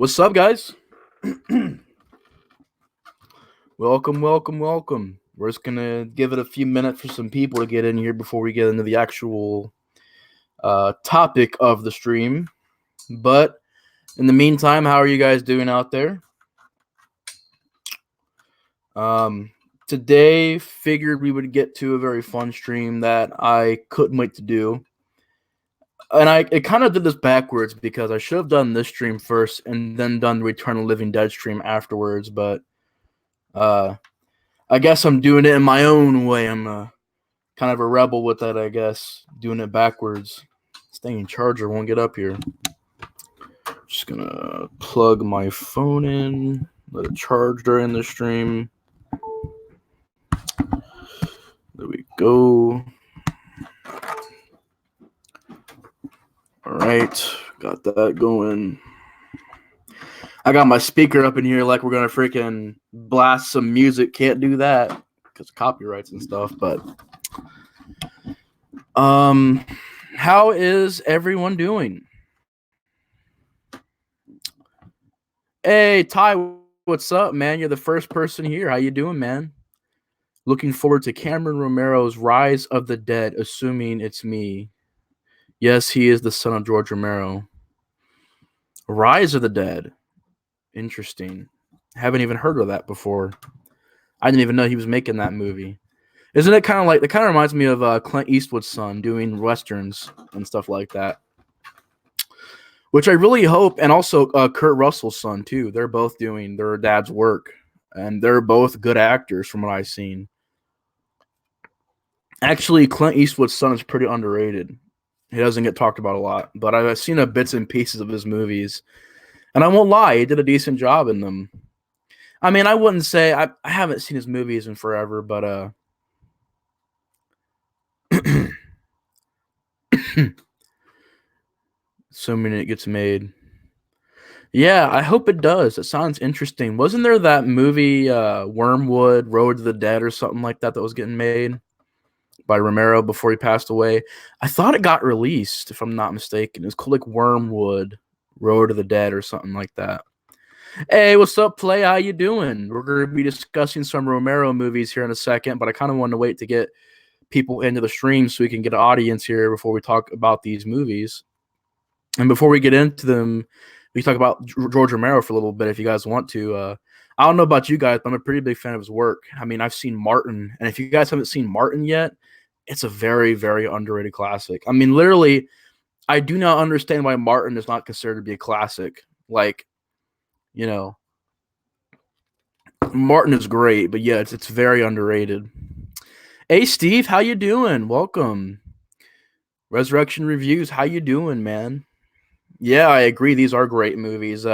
What's up, guys? Welcome. We're just gonna give it a few minutes for some people to get in here before we get into the actual topic of the stream. But in the meantime, how are you guys doing out there? Today, figured we would get to a very fun stream that I couldn't wait to do. And it kind of did this backwards because I should have done this stream first and then done the Return of the Living Dead stream afterwards. But I guess I'm doing it in my own way. I'm kind of a rebel with that, I guess. Doing it backwards. Staying charger won't get up here. Just gonna plug my phone in, let it charge during the stream. There we go. Alright, got that going. I got my speaker up in here like we're gonna freaking blast some music. Can't do that because copyrights and stuff, but how is everyone doing? Hey Ty, what's up, man? You're the first person here. How you doing, man? Looking forward to Cameron Romero's Rise of the Dead, assuming it's me. Yes, he is the son of George Romero. Rise of the Dead. Interesting. Haven't even heard of that before. I didn't even know he was making that movie. Isn't it kind of like, it kind of reminds me of Clint Eastwood's son doing westerns and stuff like that. Which I really hope, and also Kurt Russell's son too. They're both doing their dad's work, and they're both good actors from what I've seen. Actually, Clint Eastwood's son is pretty underrated. He doesn't get talked about a lot, but I've seen bits and pieces of his movies, and I won't lie, he did a decent job in them. I mean, I wouldn't say I haven't seen his movies in forever, but assuming it gets made. Yeah, I hope it does. It sounds interesting. Wasn't there that movie Wormwood, Road to the Dead or something like that was getting made by Romero before he passed away? I thought it got released, if I'm not mistaken. It was called like Wormwood, Road to the Dead or something like that. Hey, what's up, Play? How you doing? We're going to be discussing some Romero movies here in a second, but I kind of want to wait to get people into the stream so we can get an audience here before we talk about these movies. And before we get into them, we can talk about George Romero for a little bit if you guys want to. I don't know about you guys, but I'm a pretty big fan of his work. I mean, I've seen Martin, and if you guys haven't seen Martin yet, it's a very, very underrated classic. I mean, literally, I do not understand why Martin is not considered to be a classic. Like, you know, Martin is great, but yeah, it's very underrated. Hey, Steve, how you doing? Welcome. Resurrection Reviews, how you doing, man? Yeah, I agree. These are great movies.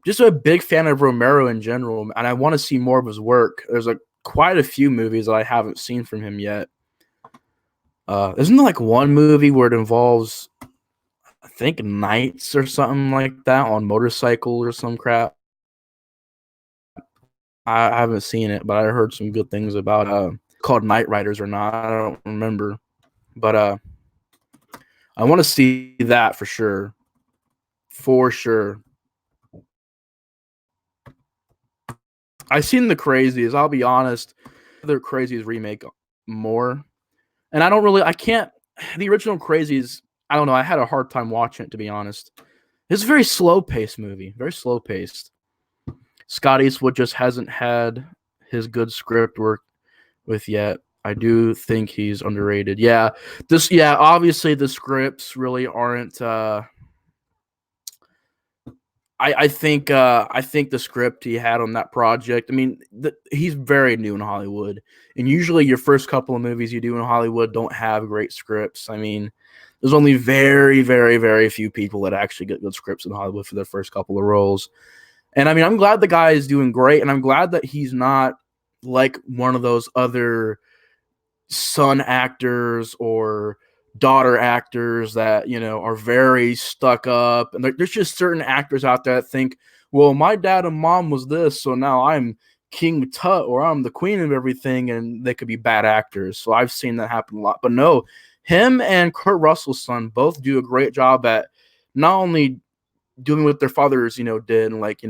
Just a big fan of Romero in general, and I want to see more of his work. There's quite a few movies that I haven't seen from him yet. Isn't there like one movie where it involves, I think, knights or something like that on motorcycle or some crap? I haven't seen it, but I heard some good things about called Night Riders or not. I don't remember, but I want to see that for sure. For sure. I've seen the Crazies. I'll be honest. The Crazies remake more. And the original Crazies, I don't know. I had a hard time watching it, to be honest. It's a very slow-paced movie. Very slow-paced. Scott Eastwood just hasn't had his good script work with yet. I do think he's underrated. Yeah. Obviously the scripts really aren't I think the script he had on that project. I mean, he's very new in Hollywood, and usually your first couple of movies you do in Hollywood don't have great scripts. I mean, there's only very, very, very few people that actually get good scripts in Hollywood for their first couple of roles. And I mean, I'm glad the guy is doing great, and I'm glad that he's not like one of those other son actors or daughter actors that, are very stuck up. And there's just certain actors out there that think, well, my dad and mom was this, so now I'm King Tut or I'm the queen of everything, and they could be bad actors. So I've seen that happen a lot. But no, him and Kurt Russell's son both do a great job at not only doing what their fathers, did, and like,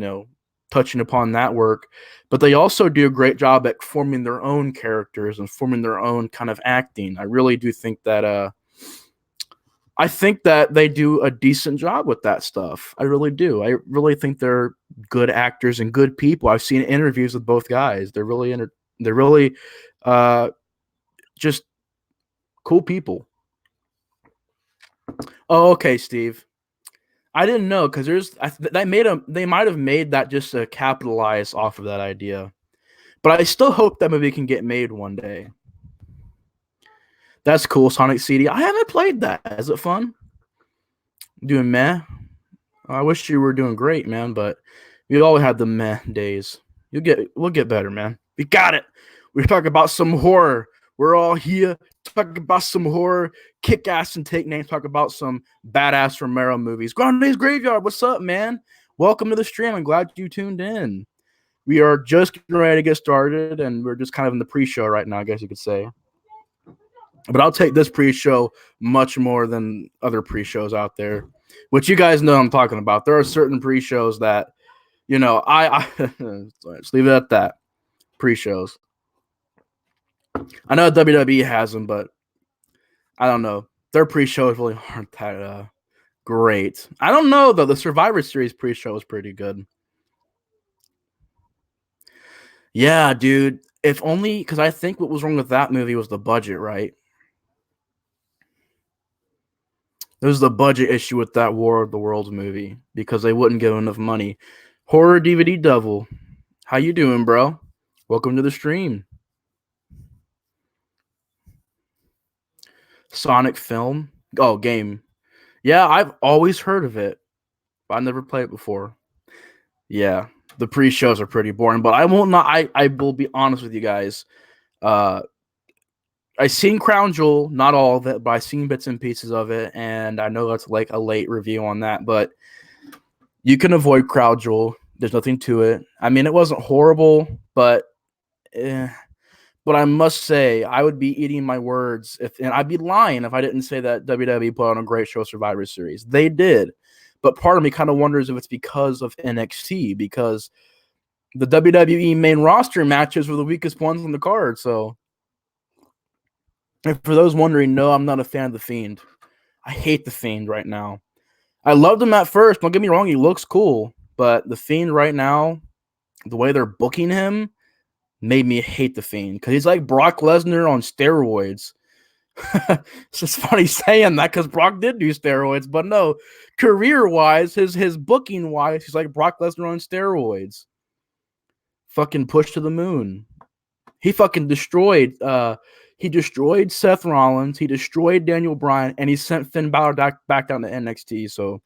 touching upon that work. But they also do a great job at forming their own characters and forming their own kind of acting. I really do think that I think that they do a decent job with that stuff. I really do. I really think they're good actors and good people. I've seen interviews with both guys. They're really uh, just cool people. Oh, okay, Steve. I didn't know because they might have made that just to capitalize off of that idea. But I still hope that movie can get made one day. That's cool, Sonic CD. I haven't played that. Is it fun? Doing meh? I wish you were doing great, man, but we all had the meh days. We'll get better, man. We got it. We're talking about some horror. We're all here talking about some horror, kick ass and take names, talk about some badass Romero movies. Grande's Graveyard, what's up, man? Welcome to the stream. I'm glad you tuned in. We are just getting ready to get started, and we're just kind of in the pre-show right now, I guess you could say. But I'll take this pre-show much more than other pre-shows out there, which you guys know I'm talking about. There are certain pre-shows that, I let's leave it at that. Pre-shows. I know WWE has them, but I don't know. Their pre-shows really aren't that great. I don't know, though. The Survivor Series pre-show was pretty good. Yeah, dude. If only, because I think what was wrong with that movie was the budget, right? There was the budget issue with that War of the Worlds movie because they wouldn't give enough money. Horror DVD Devil, how you doing, bro? Welcome to the stream. Sonic film? Oh, game. Yeah, I've always heard of it. I never played it before. Yeah, the pre-shows are pretty boring, but I will be honest with you guys. I seen Crown Jewel, not all of it, but I seen bits and pieces of it, and I know that's like a late review on that, but you can avoid Crown Jewel. There's nothing to it. I mean, it wasn't horrible, but I must say, I would be eating my words and I'd be lying if I didn't say that WWE put on a great show, Survivor Series. They did, but part of me kind of wonders if it's because of NXT, because the WWE main roster matches were the weakest ones on the card. So, and for those wondering, no, I'm not a fan of The Fiend. I hate The Fiend right now. I loved him at first. Don't get me wrong, he looks cool, but The Fiend right now, the way they're booking him, made me hate The Fiend because he's like Brock Lesnar on steroids. It's just funny saying that because Brock did do steroids, but no, career-wise, his booking-wise, he's like Brock Lesnar on steroids. Fucking push to the moon. He fucking destroyed. He destroyed Seth Rollins. He destroyed Daniel Bryan, and he sent Finn Balor back down to NXT. So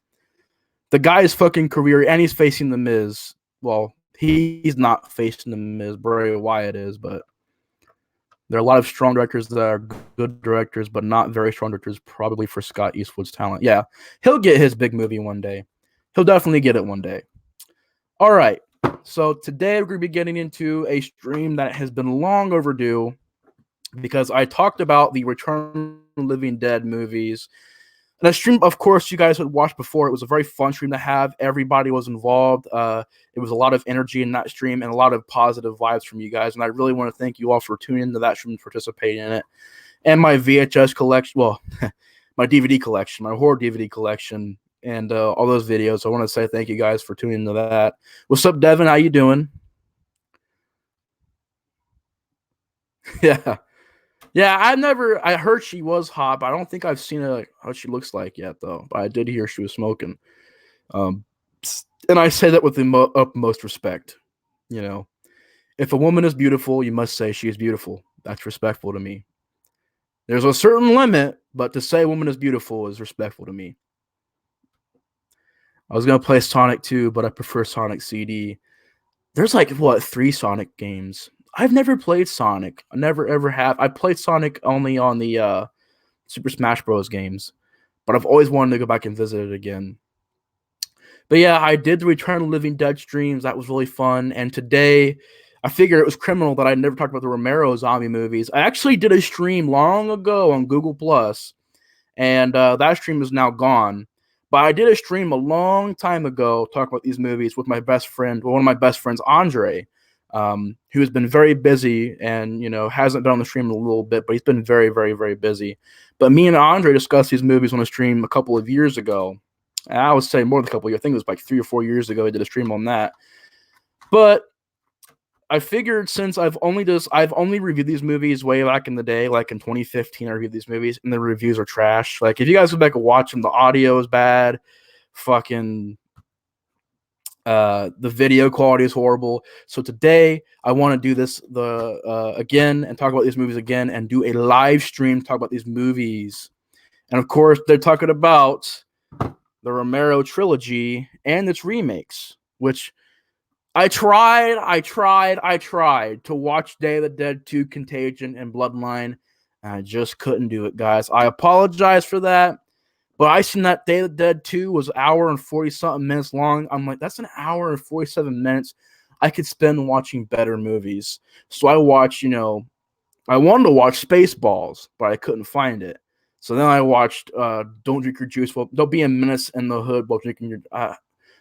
the guy's fucking career, and he's facing The Miz. Well, he's not facing The Miz. Bray Wyatt is, but there are a lot of strong directors that are good directors, but not very strong directors, probably for Scott Eastwood's talent. Yeah, he'll get his big movie one day. He'll definitely get it one day. All right. So today we're going to be getting into a stream that has been long overdue because I talked about the Return of the Living Dead movies. And a stream, of course, you guys had watched before. It was a very fun stream to have. Everybody was involved. It was a lot of energy in that stream and a lot of positive vibes from you guys. And I really want to thank you all for tuning into that stream and participating in it. And my VHS collection, well, my DVD collection, my horror DVD collection, and all those videos. I want to say thank you guys for tuning into that. What's up, Devin? How you doing? Yeah. Yeah, I heard she was hot, but I don't think I've seen her, how she looks like yet, though. But I did hear she was smoking. And I say that with the utmost respect. You know, if a woman is beautiful, you must say she is beautiful. That's respectful to me. There's a certain limit, but to say a woman is beautiful is respectful to me. I was going to play Sonic 2, but I prefer Sonic CD. There's like, 3 Sonic games. I've never played Sonic. I never, ever have. I played Sonic only on the Super Smash Bros. Games, but I've always wanted to go back and visit it again. But yeah, I did the Return of the Living Dead streams. That was really fun. And today, I figured it was criminal that I never talked about the Romero zombie movies. I actually did a stream long ago on Google+, and that stream is now gone. But I did a stream a long time ago talking about these movies with my best friend, one of my best friends, Andre, who has been very busy and hasn't been on the stream in a little bit, but he's been very, very, very busy. But me and Andre discussed these movies on a stream a couple of years ago. And I would say more than a couple of years. I think it was like 3 or 4 years ago. I did a stream on that. But I figured since I've only reviewed these movies way back in the day, like in 2015, I reviewed these movies and the reviews are trash. Like if you guys go back and watch them, the audio is bad, fucking the video quality is horrible. So today I want to do this again and talk about these movies again and do a live stream talk about these movies. And of course, they're talking about the Romero trilogy and its remakes, which I tried to watch Day of the Dead 2, Contagion, and Bloodline, and I just couldn't do it, guys. I apologize for that, but I seen that Day of the Dead 2 was an hour and 40-something minutes long. I'm like, that's an hour and 47 minutes I could spend watching better movies. So I watched, I wanted to watch Spaceballs, but I couldn't find it. So then I watched Don't Drink Your Juice. Well, Don't Be a Menace in the Hood while drinking your...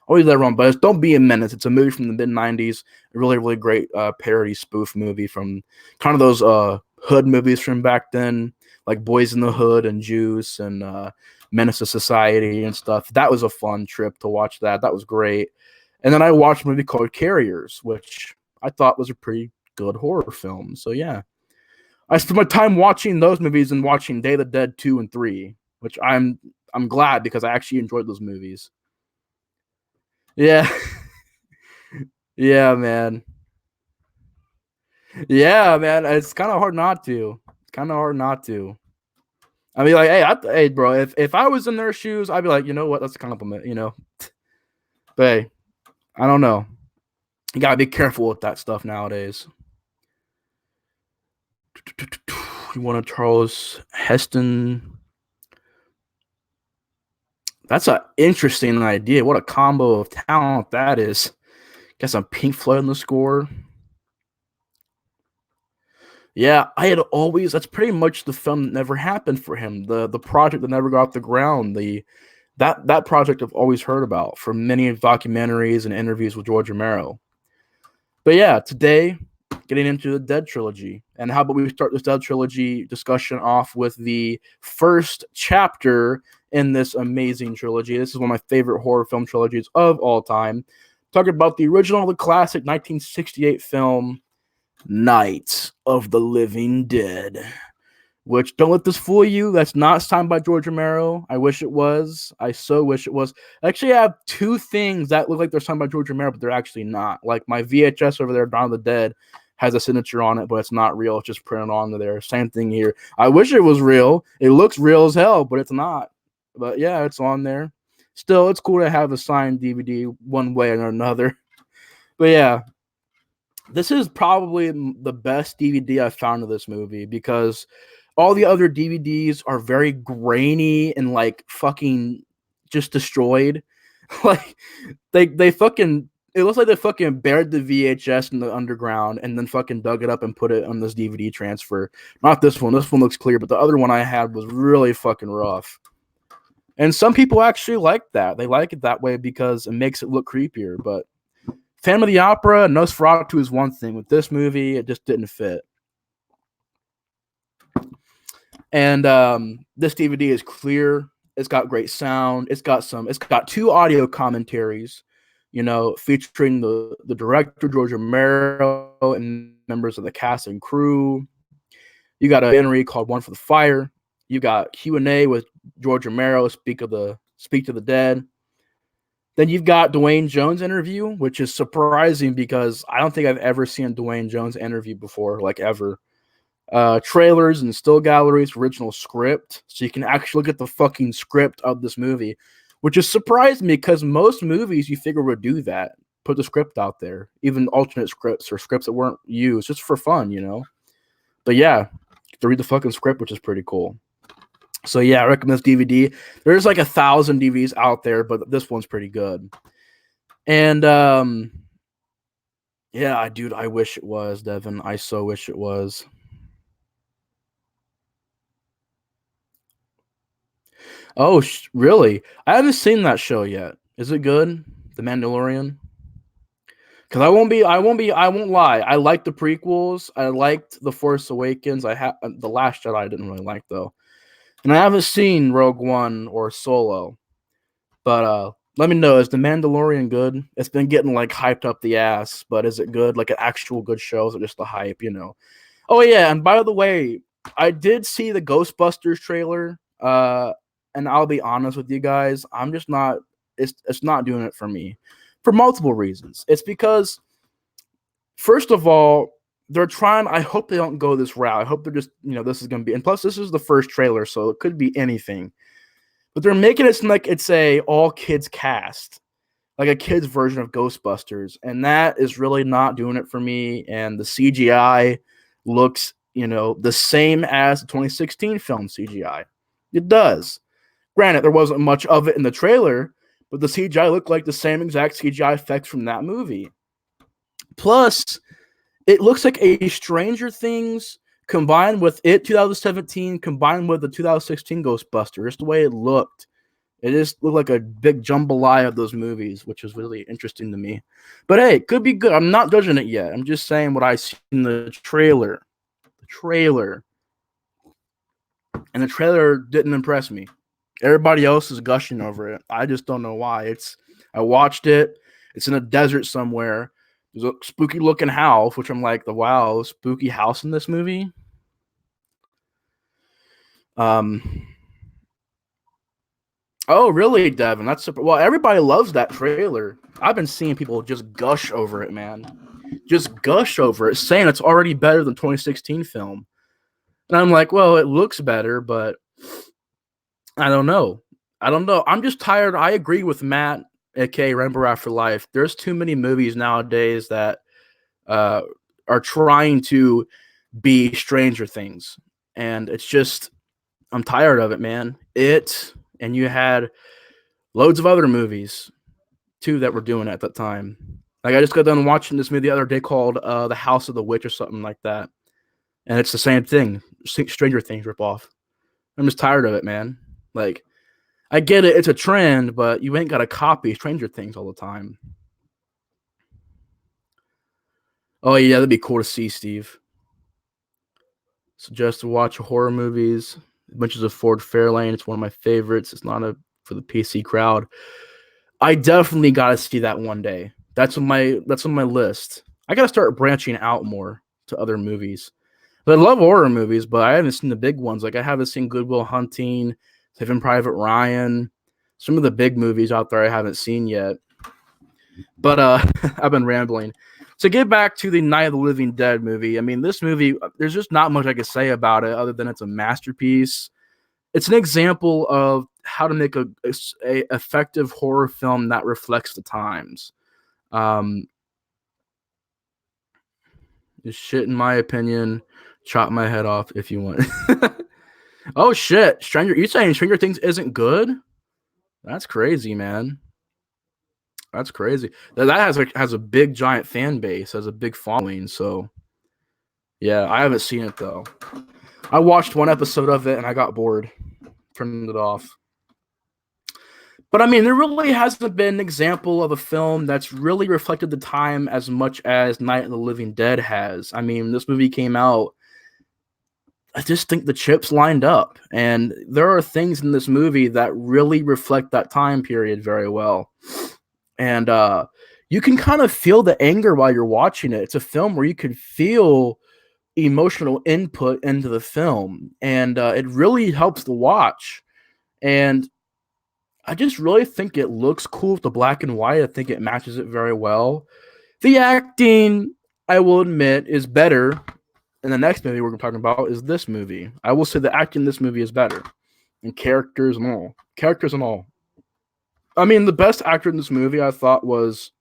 always that wrong, but it's Don't Be a Menace. It's a movie from the mid-90s. A really, really great parody spoof movie from kind of those hood movies from back then, like Boys in the Hood and Juice and Menace to Society and stuff. That was a fun trip to watch that. That was great. And then I watched a movie called Carriers, which I thought was a pretty good horror film. So yeah, I spent my time watching those movies and watching Day of the Dead 2 and 3, which I'm glad because I actually enjoyed those movies. Yeah. Yeah, man. Yeah, man. It's kind of hard not to. It's kind of hard not to. I mean, like, hey, bro. If I was in their shoes, I'd be like, you know what? That's a compliment, But hey, I don't know. You gotta be careful with that stuff nowadays. You want a Charles Heston? That's an interesting idea. What a combo of talent that is. Got some Pink Floyd in the score. Yeah, I had always. That's pretty much the film that never happened for him. The project that never got off the ground. That project I've always heard about from many documentaries and interviews with George Romero. But yeah, today getting into the Dead Trilogy, and how about we start this Dead Trilogy discussion off with the first chapter in this amazing trilogy. This is one of my favorite horror film trilogies of all time. Talking about the original, the classic 1968 film Night of the Living Dead, which, don't let this fool you, that's not signed by George Romero. I wish it was. I so wish it was. I actually have two things that look like they're signed by George Romero, but they're actually not. Like my VHS over there, Dawn of the Dead, has a signature on it, but it's not real. It's just printed onto there. Same thing here. I wish it was real. It looks real as hell, but it's not. But yeah, it's on there. Still, it's cool to have a signed DVD one way or another. But yeah, this is probably the best DVD I found of this movie because all the other DVDs are very grainy and like fucking just destroyed. Like they fucking, it looks like they fucking buried the VHS in the underground and then fucking dug it up and put it on this DVD transfer. Not this one. This one looks clear, but the other one I had was really fucking rough. And some people actually like that. They like it that way because it makes it look creepier. But Phantom of the Opera, Nosferatu is one thing. With this movie, it just didn't fit. And this DVD is clear. It's got great sound. It's got two audio commentaries, featuring the director, George Romero, and members of the cast and crew. You got a documentary called One for the Fire. You got Q&A with George Romero, Speak to the Dead. Then you've got Dwayne Jones' interview, which is surprising because I don't think I've ever seen a Dwayne Jones interview before, like ever. Trailers and still galleries, original script, so you can actually look at the fucking script of this movie, which has surprised me because most movies you figure would do that, put the script out there, even alternate scripts or scripts that weren't used just for fun, But yeah, to read the fucking script, which is pretty cool. So yeah, I recommend this DVD. There's like 1,000 DVDs out there, but this one's pretty good. And yeah, dude, I wish it was, Devin. I so wish it was. Oh, really? I haven't seen that show yet. Is it good? The Mandalorian? Because I won't lie. I liked the prequels. I liked The Force Awakens. I have The Last Jedi I didn't really like though. And I haven't seen Rogue One or Solo. But let me know, is The Mandalorian good? It's been getting like hyped up the ass, but is it good? Like an actual good show? Is it just the hype, you know? Oh yeah, and by the way, I did see the Ghostbusters trailer. And I'll be honest with you guys, I'm just not it's not doing it for me. For multiple reasons. It's because first of all, they're trying. I hope they don't go this route. I hope they're just, this is going to be. And plus, this is the first trailer, so it could be anything. But they're making it seem like it's a all kids cast, like a kids version of Ghostbusters, and that is really not doing it for me. And the CGI looks, the same as the 2016 film CGI. It does. Granted, there wasn't much of it in the trailer, but the CGI looked like the same exact CGI effects from that movie. Plus, it looks like a Stranger Things combined with it 2017 combined with the 2016 Ghostbusters. Just the way it looked. It just looked like a big jambalaya of those movies, which was really interesting to me. But hey, it could be good. I'm not judging it yet. I'm just saying what I see in the trailer. The trailer. And the trailer didn't impress me. Everybody else is gushing over it. I just don't know why. I watched it. It's in a desert somewhere. There's a spooky looking house, which I'm like, wow, spooky house in this movie. Oh, really, Devin? That's super. Well, everybody loves that trailer. I've been seeing people just gush over it, man. Just gush over it, saying it's already better than 2016 film. And I'm like, well, it looks better, but I don't know. I'm just tired. I agree with Matt, aka Remember After Life. There's too many movies nowadays that uh, are trying to be Stranger Things, and it's just I'm tired of it, man. And you had loads of other movies too that were doing it at that time. Like I just got done watching this movie the other day called The House of the Witch or something like that, and it's the same thing, Stranger Things ripoff. I'm just tired of it, man. Like I get it, it's a trend, but you ain't got to copy Stranger Things all the time. Oh yeah, that'd be cool to see, Steve. Suggest to watch horror movies. Adventures of Ford Fairlane. It's one of my favorites. It's not for the PC crowd. I definitely got to see that one day. That's on my list. I got to start branching out more to other movies. But I love horror movies, but I haven't seen the big ones. Like I haven't seen Good Will Hunting, Saving Private Ryan. Some of the big movies out there I haven't seen yet. But I've been rambling. To get back to the Night of the Living Dead movie, I mean, this movie, there's just not much I can say about it other than it's a masterpiece. It's an example of how to make a effective horror film that reflects the times. This shit, in my opinion, chop my head off if you want. Oh shit, you saying Stranger Things isn't good? That's crazy, man. That's crazy. That has a big giant fan base, has a big following. So yeah, I haven't seen it though. I watched one episode of it and I got bored, turned it off. But I mean, there really hasn't been an example of a film that's really reflected the time as much as Night of the Living Dead has. I mean, this movie came out. I just think the chips lined up, and there are things in this movie that really reflect that time period very well. And you can kind of feel the anger while you're watching it. It's a film where you can feel emotional input into the film, and it really helps to watch. And I just really think it looks cool with the black and white. I think it matches it very well. The acting, I will admit, is better. And the next movie we're talking about is this movie. I will say the acting in this movie is better. And characters and all. Characters and all. I mean, the best actor in this movie I thought was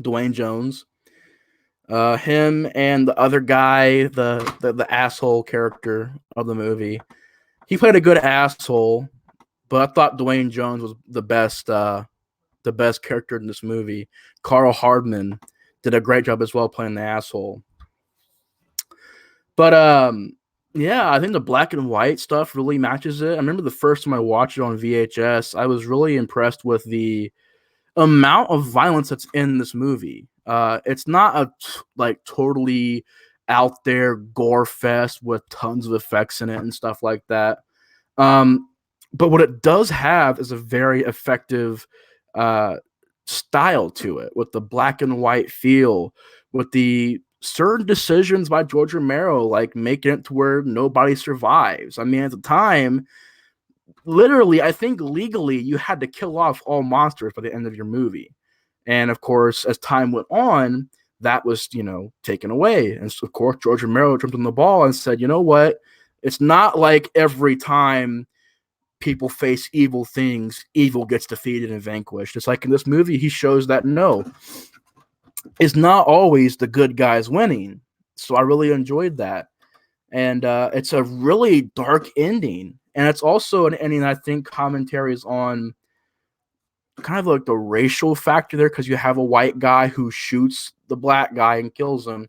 Dwayne Jones. Him and the other guy, the asshole character of the movie. He played a good asshole, but I thought Dwayne Jones was the best character in this movie. Carl Hardman did a great job as well playing the asshole. But Yeah, I think the black and white stuff really matches it. I remember the first time I watched it on VHS, I was really impressed with the amount of violence that's in this movie. It's not a like totally out there gore fest with tons of effects in it and stuff like that. Um, but what it does have is a very effective uh, style to it, with the black and white feel, with the certain decisions by George Romero, like making it to where nobody survives. I mean, at the time, literally, I think legally, you had to kill off all monsters by the end of your movie. And of course, as time went on, that was, taken away. And so, of course, George Romero jumped on the ball and said, you know what? It's not like every time people face evil things, evil gets defeated and vanquished. It's like in this movie, he shows that no, it's not always the good guys winning. So I really enjoyed that. And it's a really dark ending. And it's also an ending I think commentaries on kind of like the racial factor there, because you have a white guy who shoots the black guy and kills him.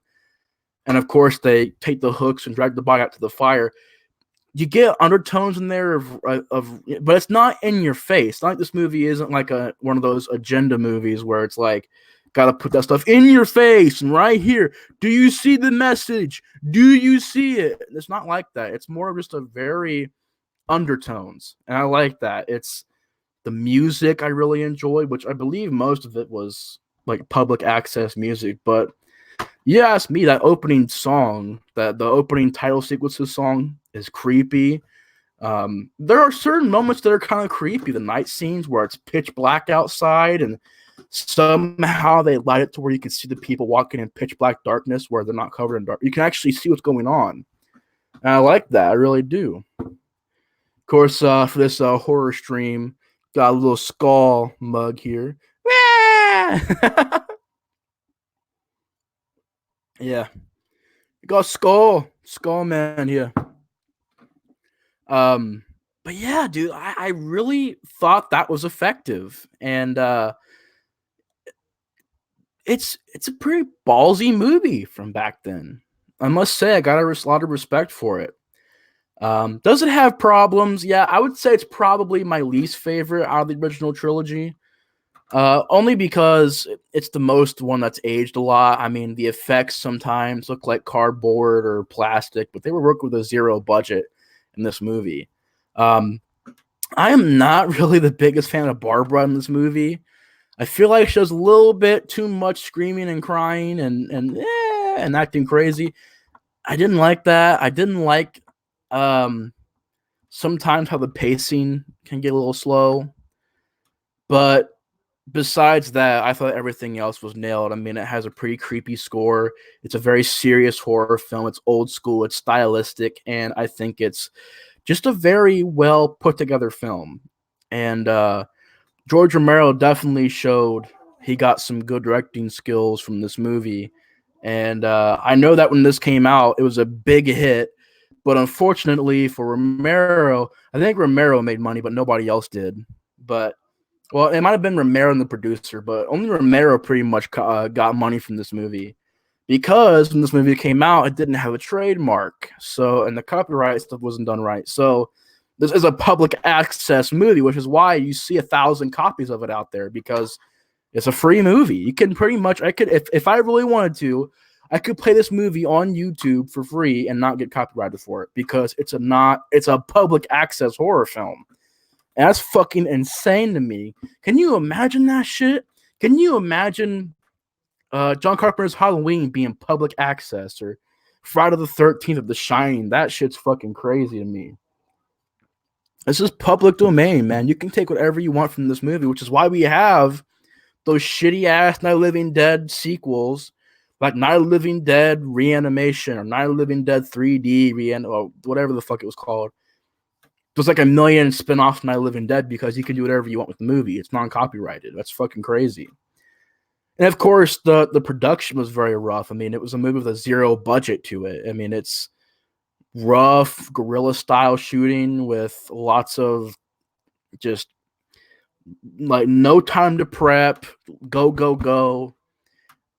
And of course, they take the hooks and drag the body out to the fire. You get undertones in there of but it's not in your face. Not like this movie isn't like one of those agenda movies where it's like gotta put that stuff in your face and right here. Do you see the message? Do you see it? It's not like that. It's more of just a very undertones, and I like that. It's the music I really enjoyed, which I believe most of it was like public access music. But you ask me, that opening song, that the opening title sequence of the song is creepy. There are certain moments that are kind of creepy. The night scenes where it's pitch black outside and somehow they light it to where you can see the people walking in pitch black darkness where they're not covered in dark. You can actually see what's going on. And I like that. I really do. Of course, for this horror stream, got a little skull mug here. Yeah. Got skull man here. Um, but yeah, dude, I really thought that was effective, and it's a pretty ballsy movie from back then. I must say, I got a lot of respect for it. Does it have problems? Yeah, I would say it's probably my least favorite out of the original trilogy. Only because it's the most one that's aged a lot. I mean, the effects sometimes look like cardboard or plastic, but they were working with a zero budget in this movie. Um, I am not really the biggest fan of Barbara in this movie. I feel like she does a little bit too much screaming and crying and acting crazy. I didn't like that. I didn't like um, sometimes how the pacing can get a little slow, but besides that, I thought everything else was nailed. I mean, it has a pretty creepy score. It's a very serious horror film. It's old school. It's stylistic, and I think it's just a very well put together film. And George Romero definitely showed he got some good directing skills from this movie. And I know that when this came out, it was a big hit. But unfortunately for Romero, I think Romero made money, but nobody else did. But well, it might have been Romero and the producer, but only Romero pretty much got money from this movie, because when this movie came out, it didn't have a trademark, so and the copyright stuff wasn't done right. So this is a public access movie, which is why you see 1,000 copies of it out there, because it's a free movie. You can pretty much, I could, if I really wanted to, I could play this movie on YouTube for free and not get copyrighted for it, because it's a public access horror film. And that's fucking insane to me. Can you imagine that shit? Can you imagine John Carpenter's Halloween being public access, or Friday the 13th of The Shining? That shit's fucking crazy to me. This is public domain, man. You can take whatever you want from this movie, which is why we have those shitty ass Night of the Living Dead sequels, like Night of the Living Dead Reanimation or Night of the Living Dead 3D or whatever the fuck it was called. There's like a million spin-offs of Night of the Living Dead, because you can do whatever you want with the movie. It's non-copyrighted. That's fucking crazy. And of course, the production was very rough. I mean, it was a movie with a zero budget to it. I mean, it's rough guerrilla style shooting with lots of just like no time to prep, go go go.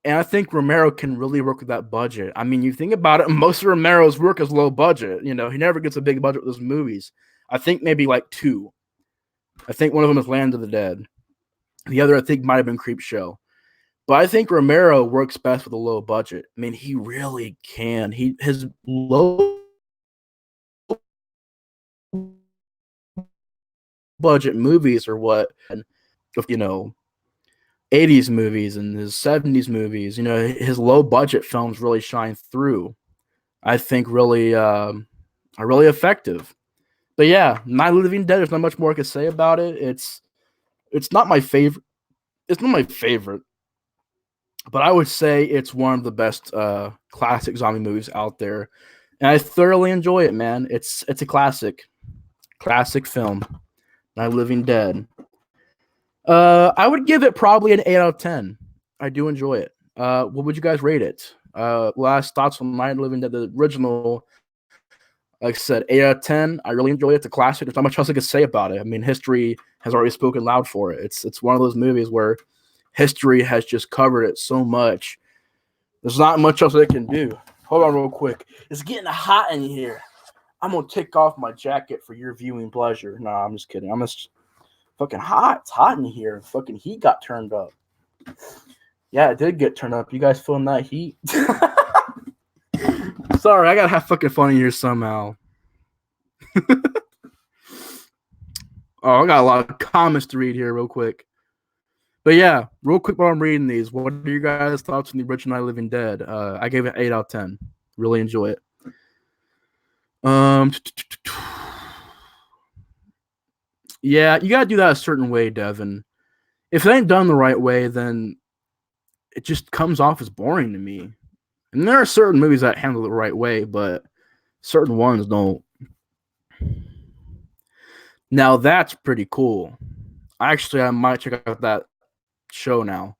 And I think Romero can really work with that budget. I mean, you think about it, most of Romero's work is low budget. You know, he never gets a big budget with his movies. I think maybe like two. I think one of them is Land of the Dead. The other, I think, might have been Creep Show. But I think Romero works best with a low budget. I mean, he really can. His low budget movies are what, you know, 80s movies and his 70s movies, you know, his low budget films really shine through. I think really are really effective. But yeah, Night of the Living Dead, there's not much more I can say about it. It's not my favorite. It's not my favorite, but I would say it's one of the best classic zombie movies out there. And I thoroughly enjoy it, man. It's a classic film. Night of the Living Dead. I would give it probably an 8 out of 10. I do enjoy it. What would you guys rate it? Last thoughts on Night of the Living Dead, the original. Like I said, 8 out of 10. I really enjoy it. It's a classic. There's not much else I could say about it. I mean, history has already spoken loud for it. It's one of those movies where history has just covered it so much. There's not much else they can do. Hold on real quick. It's getting hot in here. I'm going to take off my jacket for your viewing pleasure. No, I'm just kidding. I'm just fucking hot. It's hot in here. Fucking heat got turned up. Yeah, it did get turned up. You guys feeling that heat? Sorry, I gotta have fucking fun in here somehow. Oh, I got a lot of comments to read here real quick. But yeah, real quick while I'm reading these, what are your guys' thoughts on the original Night of the Living Dead? I gave it 8 out of 10. Really enjoy it. Yeah, you gotta do that a certain way, Devin. If it ain't done the right way, then it just comes off as boring to me. And there are certain movies that handle it the right way, but certain ones don't. Now that's pretty cool. Actually, I might check out that show now.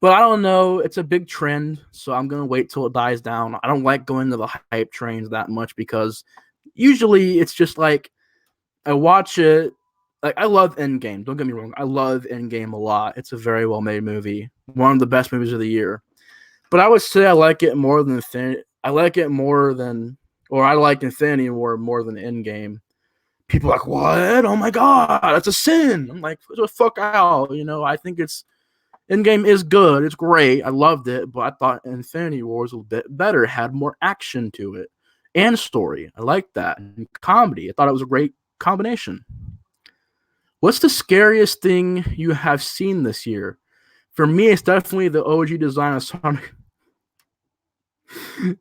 But I don't know. It's a big trend, so I'm going to wait till it dies down. I don't like going to the hype trains that much because usually it's just like I watch it. Like, I love Endgame. Don't get me wrong. I love Endgame a lot. It's a very well-made movie. One of the best movies of the year. But I would say I like it more than I like Infinity War more than Endgame. People are like, what? Oh my god, that's a sin. I'm like, the fuck out. You know, I think Endgame is good. It's great. I loved it, but I thought Infinity War was a bit better. It had more action to it and story. I liked that. And comedy. I thought it was a great combination. What's the scariest thing you have seen this year? For me, it's definitely the OG design of Sonic.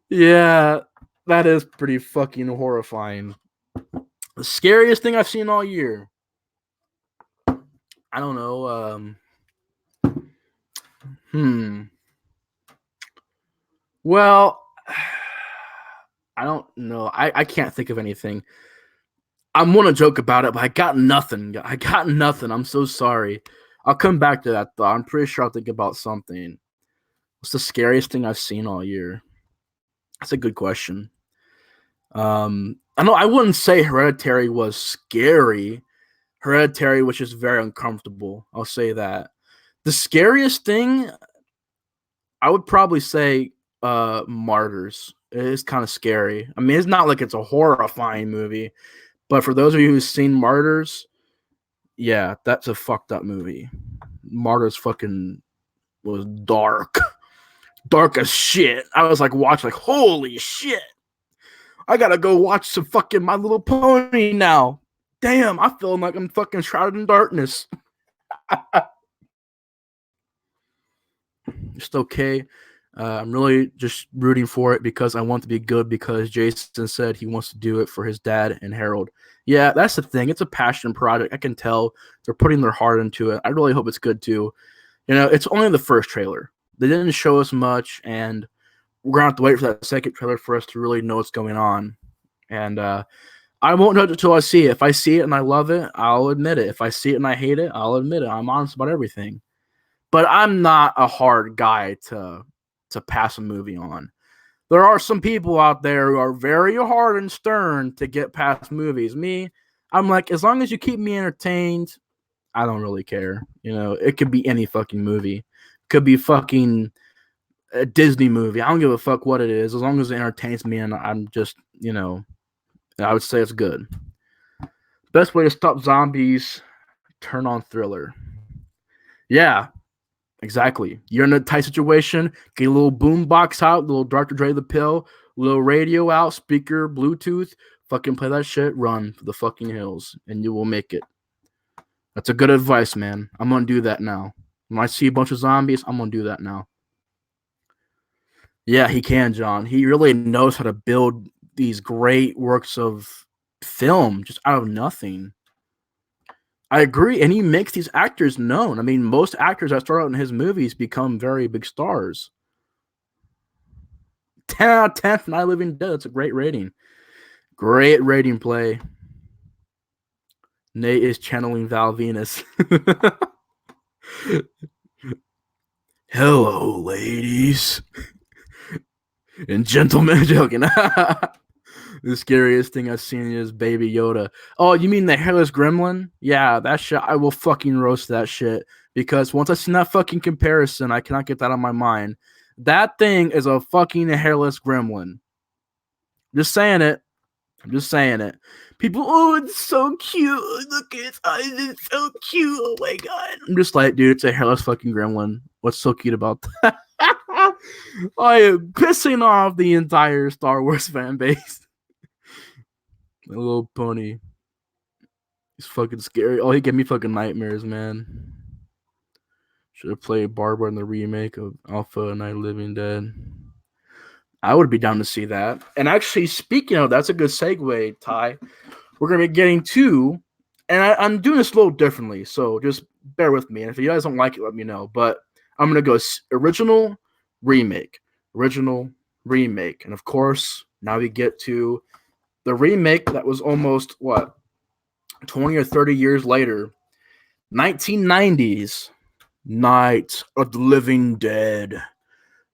Yeah, that is pretty fucking horrifying. The scariest thing I've seen all year. I don't know. Well, I don't know. I can't think of anything. I'm gonna joke about it, but I got nothing. I'm so sorry. I'll come back to that though. I'm pretty sure I'll think about something. What's the scariest thing I've seen all year? That's a good question. I know I wouldn't say Hereditary was scary. Hereditary was just very uncomfortable. I'll say that. The scariest thing, I would probably say Martyrs. It is kind of scary. I mean, it's not like it's a horrifying movie, but for those of you who've seen Martyrs, yeah, that's a fucked up movie. Martyrs fucking was dark. Dark as shit. I was like watching like, holy shit. I gotta go watch some fucking My Little Pony now. Damn, I feel like I'm fucking shrouded in darkness. Just okay. I'm really just rooting for it because I want to be good because Jason said he wants to do it for his dad and Harold. Yeah, that's the thing. It's a passion project. I can tell they're putting their heart into it. I really hope it's good too. You know, it's only the first trailer. They didn't show us much, and we're going to have to wait for that second trailer for us to really know what's going on. And I won't know it until I see it. If I see it and I love it, I'll admit it. If I see it and I hate it, I'll admit it. I'm honest about everything. But I'm not a hard guy to pass a movie on. There are some people out there who are very hard and stern to get past movies. Me, I'm like, as long as you keep me entertained, I don't really care. You know, it could be any fucking movie. It could be fucking a Disney movie. I don't give a fuck what it is, as long as it entertains me, and I'm just, I would say it's good. Best way to stop zombies: turn on Thriller. Yeah, exactly. You're in a tight situation, get a little boom box out, little Dr. Dre the pill, little radio out, speaker, Bluetooth, fucking play that shit, run for the fucking hills, and you will make it. That's a good advice, man. I'm gonna do that now. When I see a bunch of zombies, I'm gonna do that now. Yeah, he can, John. He really knows how to build these great works of film just out of nothing. I agree, and he makes these actors known. I mean, most actors that start out in his movies become very big stars. 10 out of 10 for Night Living Dead. That's a great rating. Great rating play. Nate is channeling Val Venus. Hello, ladies and gentlemen. Joking. The scariest thing I've seen is Baby Yoda. Oh, you mean the hairless gremlin? Yeah, that shit. I will fucking roast that shit. Because once I seen that fucking comparison, I cannot get that on my mind. That thing is a fucking hairless gremlin. Just saying it. I'm just saying it. People, oh, it's so cute. Look at its eyes. It's so cute. Oh my god. I'm just like, dude, it's a hairless fucking gremlin. What's so cute about that? I am pissing off the entire Star Wars fan base. My little pony. He's fucking scary. Oh, he gave me fucking nightmares, man. Should have played Barbara in the remake of Alpha and Night Living Dead. I would be down to see that. And actually, speaking of, that's a good segue, Ty. We're going to be getting to, and I'm doing this a little differently, so just bear with me. And if you guys don't like it, let me know. But I'm going to go original, remake. Original, remake. And of course, now we get to the remake that was almost, 20 or 30 years later. 1990s, Night of the Living Dead.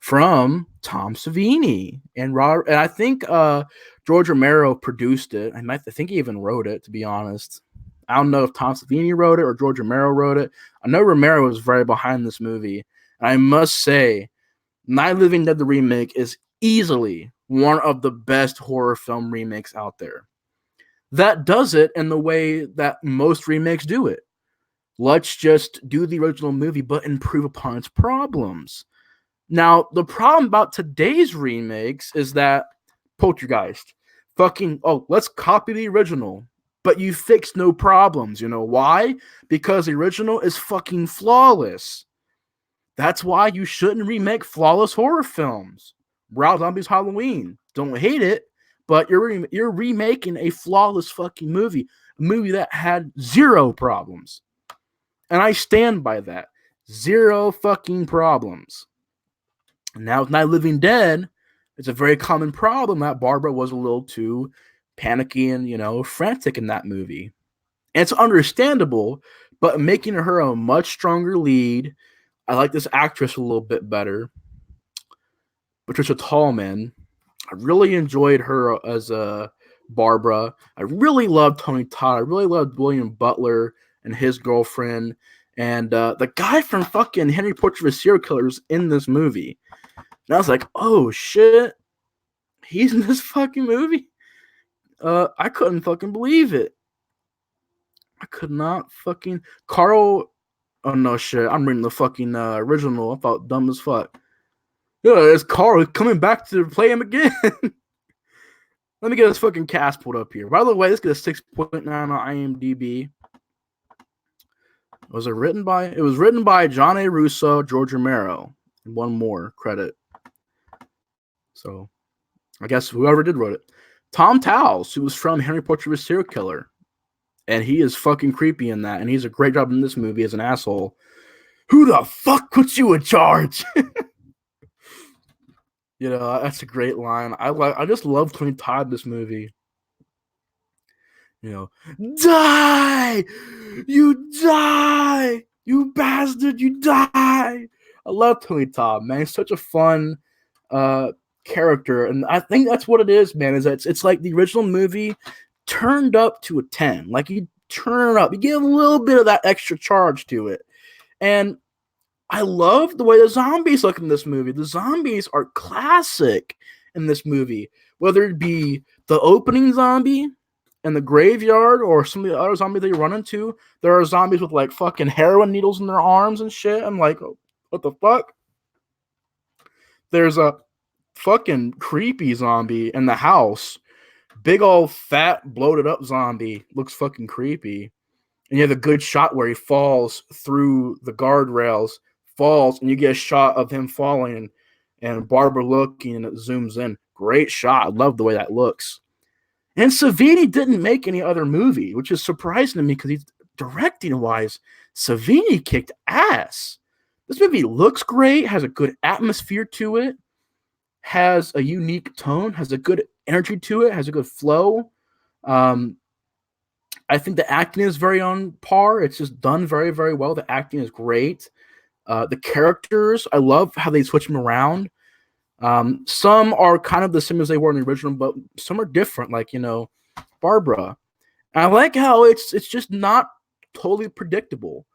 From Tom Savini and I think George Romero produced it. I think he even wrote it, to be honest. I don't know if Tom Savini wrote it or George Romero wrote it. I know Romero was very behind this movie. And I must say, Night of the Living Dead, the remake, is easily one of the best horror film remakes out there. That does it in the way that most remakes do it. Let's just do the original movie, but improve upon its problems. Now, the problem about today's remakes is that Poltergeist, let's copy the original, but you fix no problems. You know why? Because the original is fucking flawless. That's why you shouldn't remake flawless horror films. Rob Zombie's Halloween. Don't hate it, but you're remaking a flawless fucking movie. A movie that had zero problems. And I stand by that. Zero fucking problems. Now with Night of the Living Dead, it's a very common problem that Barbara was a little too panicky and, frantic in that movie. And it's understandable, but making her a much stronger lead, I like this actress a little bit better. Patricia Tallman, I really enjoyed her as Barbara. I really loved Tony Todd. I really loved William Butler and his girlfriend. And the guy from fucking Henry Portrait of a Serial Killer is in this movie. And I was like, oh shit, he's in this fucking movie? I couldn't fucking believe it. I could not fucking... Carl... Oh no shit, I'm reading the fucking original. I felt dumb as fuck. Yeah, it's Carl coming back to play him again. Let me get this fucking cast pulled up here. By the way, this gets a 6.9 on IMDb. Was it written by? It was written by John A. Russo, George Romero, and one more credit. So, I guess whoever did wrote it. Tom Towles, who was from Henry Portrait of a Serial Killer. And he is fucking creepy in that. And he's a great job in this movie as an asshole. Who the fuck puts you in charge? That's a great line. I just love Tony Todd in this movie. Die! You die! You bastard, you die! I love Tony Todd, man. He's such a fun character. And I think that's what it is, man, is that it's like the original movie turned up to a 10. Like, you turn it up. You give a little bit of that extra charge to it. And I love the way the zombies look in this movie. The zombies are classic in this movie, whether it be the opening zombie in the graveyard or some of the other zombies that you run into. There are zombies with like fucking heroin needles in their arms and shit. I'm like, what the fuck? There's a fucking creepy zombie in the house. Big old fat bloated up zombie. Looks fucking creepy. And you have a good shot where he falls through the guardrails, falls, and you get a shot of him falling and Barbara looking, and it zooms in. Great shot. I love the way that looks. And Savini didn't make any other movie, which is surprising to me because he's directing wise. Savini kicked ass. This movie looks great, has a good atmosphere to it, has a unique tone, has a good energy to it, has a good flow. I think the acting is very on par. It's just done very, very well. The acting is great. The characters, I love how they switch them around. Some are kind of the same as they were in the original, but some are different. Like, you know, Barbara. And I like how it's just not totally predictable.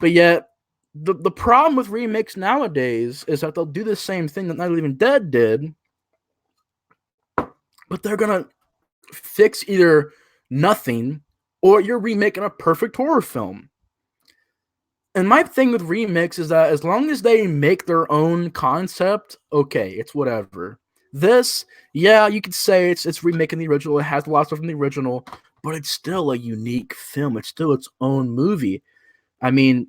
But yet, the problem with remakes nowadays is that they'll do the same thing that Night of the Living Dead did, but they're gonna fix either nothing or you're remaking a perfect horror film. And my thing with remakes is that as long as they make their own concept, okay, it's whatever. This, yeah, you could say it's remaking the original. It has a lot of stuff from the original, but it's still a unique film. It's still its own movie. I mean,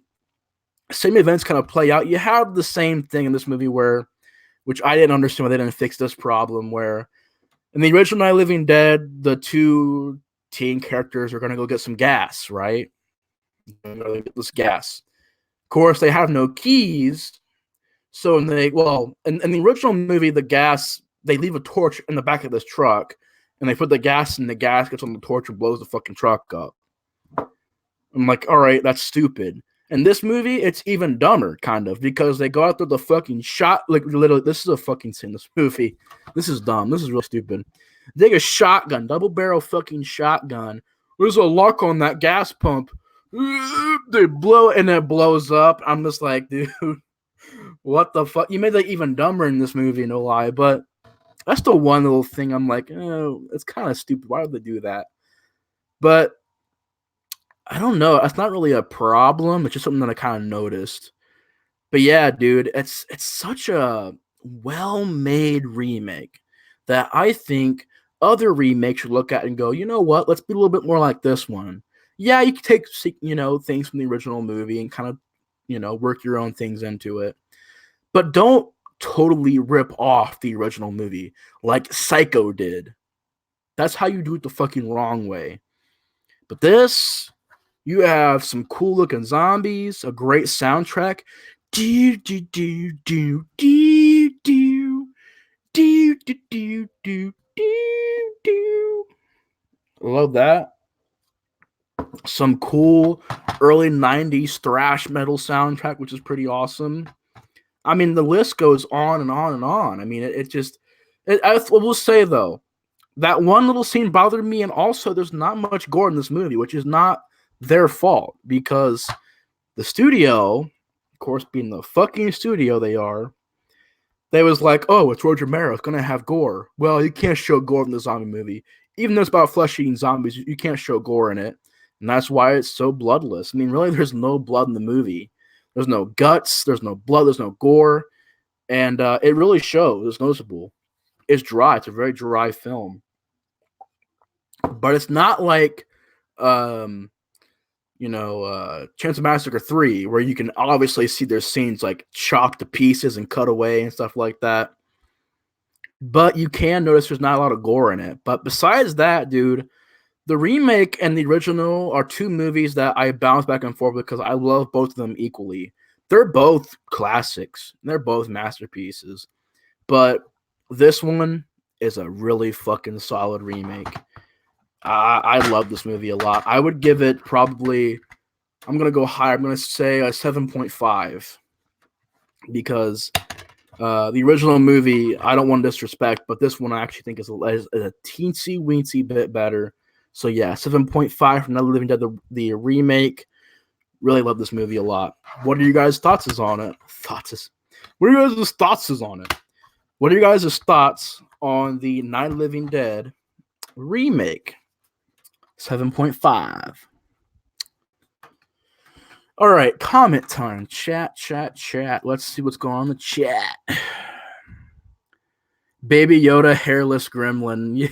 same events kind of play out. You have the same thing in this movie which I didn't understand why they didn't fix this problem, where in the original Night of the Living Dead, the two teen characters are going to go get some gas, right? They're going to get this gas. Of course, they have no keys. So in the original movie, the gas, they leave a torch in the back of this truck, and they put the gas in the gas, gets on the torch, and blows the fucking truck up. I'm like, all right, that's stupid. In this movie, it's even dumber, kind of, because they go out there the fucking shot, like literally, this is a fucking sin, this movie. This is dumb. This is real stupid. They take a shotgun, double barrel fucking shotgun. There's a lock on that gas pump. They blow and it blows up. I'm just like, dude, what the fuck? You made that even dumber in this movie, no lie. But that's the one little thing I'm like, oh, it's kind of stupid. Why would they do that? But I don't know. That's not really a problem. It's just something that I kind of noticed. But yeah, dude, it's such a well-made remake that I think other remakes should look at and go, you know what? Let's be a little bit more like this one. Yeah, you can take, you know, things from the original movie and kind of, you know, work your own things into it. But don't totally rip off the original movie like Psycho did. That's how you do it the fucking wrong way. But this, you have some cool looking zombies, a great soundtrack. Do do do do do do do do do do do. Love that. Some cool early 90s thrash metal soundtrack, which is pretty awesome. I mean, the list goes on and on and on. I mean, I will say, though, that one little scene bothered me, and also there's not much gore in this movie, which is not their fault, because the studio, of course, being the fucking studio they was like, oh, it's Romero, it's going to have gore. Well, you can't show gore in the zombie movie. Even though it's about flesh-eating zombies, you can't show gore in it. And that's why it's so bloodless. I mean, really, there's no blood in the movie. There's no guts. There's no blood. There's no gore. And it really shows. It's noticeable. It's dry. It's a very dry film. But it's not like, Chance of Massacre 3, where you can obviously see their scenes like chopped to pieces and cut away and stuff like that. But you can notice there's not a lot of gore in it. But besides that, dude, the remake and the original are two movies that I bounce back and forth because I love both of them equally. They're both classics. They're both masterpieces. But this one is a really fucking solid remake. I love this movie a lot. I would give it probably, I'm going to go higher. I'm going to say a 7.5 because the original movie, I don't want to disrespect, but this one I actually think is a teensy-weensy bit better. So yeah, 7.5 for Night of the Living Dead, the remake. Really love this movie a lot. What are you guys' thoughts on it? What are you guys' thoughts on it? What are you guys' thoughts on the Night of the Living Dead remake? 7.5. All right, comment time. Chat. Let's see what's going on in the chat. Baby Yoda, hairless gremlin.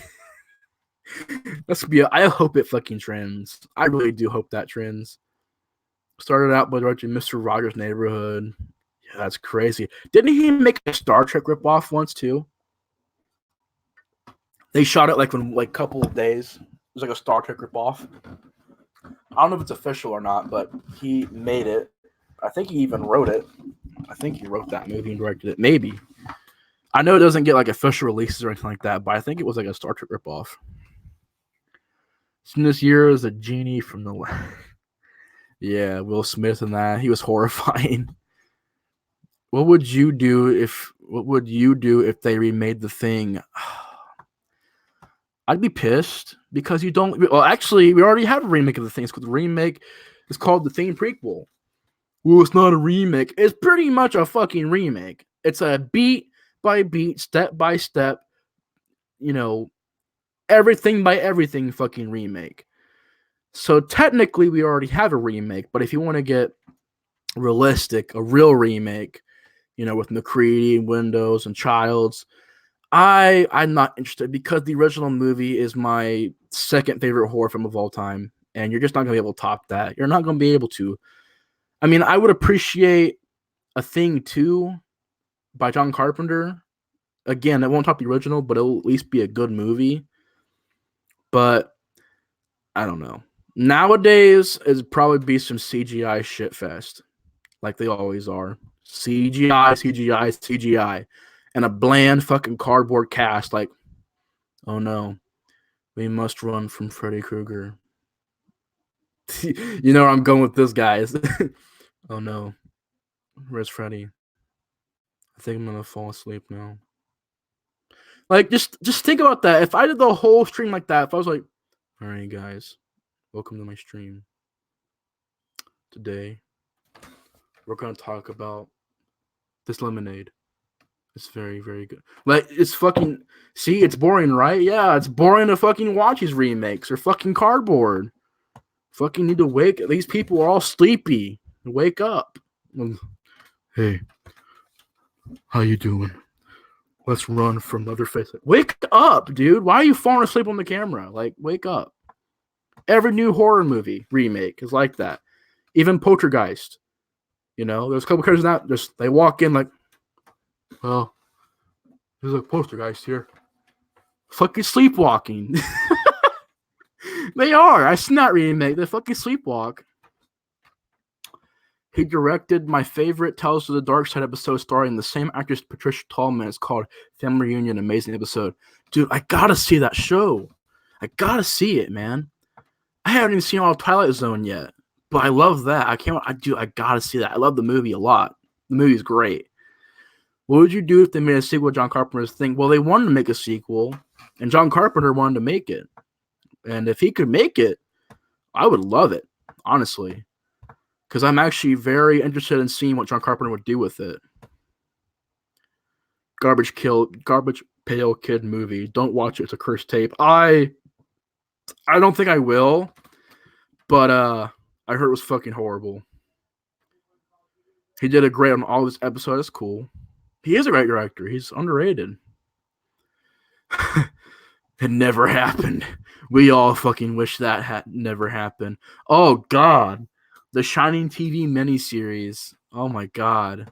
I hope it fucking trends. I really do hope that trends. Started out by directing Mr. Rogers' Neighborhood. Yeah, that's crazy. Didn't he make a Star Trek ripoff once too? They shot it like in like a couple of days. It was like a Star Trek ripoff. I don't know if it's official or not, but he made it. I think he even wrote it. I think he wrote that movie and directed it. Maybe. I know it doesn't get like official releases or anything like that, but I think it was like a Star Trek ripoff. From this year is a genie from the yeah, Will Smith and that. He was horrifying. What would you do if they remade The Thing? I'd be pissed because you don't. Well, actually, we already have a remake of The Thing. It's called The remake. It's called The Thing prequel. Well, it's not a remake. It's pretty much a fucking remake. It's a beat by beat, step by step, everything by everything fucking remake. So technically, we already have a remake. But if you want to get realistic, a real remake, with McCready and Windows and Childs, I'm not interested because the original movie is my second favorite horror film of all time, and you're just not going to be able to top that. You're not going to be able to. I mean, I would appreciate A Thing 2 by John Carpenter. Again, it won't top the original, but it'll at least be a good movie. But I don't know. Nowadays, it'd probably be some CGI shitfest, like they always are. CGI, and a bland fucking cardboard cast. Like, oh no, we must run from Freddy Krueger. You know where I'm going with this, guys. Oh no, where's Freddy? I think I'm gonna fall asleep now. Like, just think about that. If I did the whole stream like that, if I was like, all right, guys, welcome to my stream. Today, we're gonna talk about this lemonade. It's very, very good. Like, it's fucking... See, it's boring, right? Yeah, it's boring to fucking watch these remakes. They're fucking cardboard. Fucking need to wake... These people are all sleepy. Wake up. Hey. How you doing? Let's run from Leatherface. Wake up, dude. Why are you falling asleep on the camera? Like, wake up. Every new horror movie remake is like that. Even Poltergeist. There's a couple characters that just... They walk in like... Well, there's a Poltergeist here. Fucking sleepwalking. They are. I seen that remake. They fucking sleepwalk. He directed my favorite Tales of the Dark Side episode starring the same actress, Patricia Tallman. It's called Family Reunion. Amazing episode. Dude, I gotta see that show. I gotta see it, man. I haven't even seen all of Twilight Zone yet. But I love that. I gotta see that. I love the movie a lot. The movie's great. What would you do if they made a sequel to John Carpenter's Thing? Well, they wanted to make a sequel, and John Carpenter wanted to make it. And if he could make it, I would love it, honestly. Because I'm actually very interested in seeing what John Carpenter would do with it. Garbage Pail Kid movie. Don't watch it. It's a cursed tape. I don't think I will, but I heard it was fucking horrible. He did a great on all this episode. It's cool. He is a great director. He's underrated. It never happened. We all fucking wish that had never happened. Oh, God. The Shining TV miniseries. Oh, my God.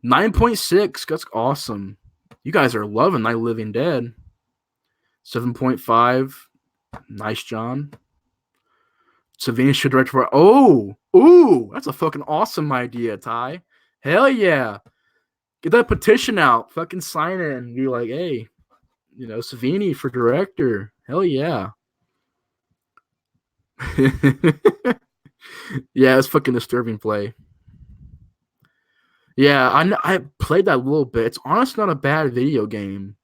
9.6. That's awesome. You guys are loving Night of the Living Dead. 7.5. Nice, John. Savini should direct for... Oh! Ooh! That's a fucking awesome idea, Ty. Hell yeah. Get that petition out. Fucking sign it and be like, hey, Savini for director. Hell yeah. Yeah, it's fucking disturbing play. Yeah, I played that a little bit. It's honestly not a bad video game.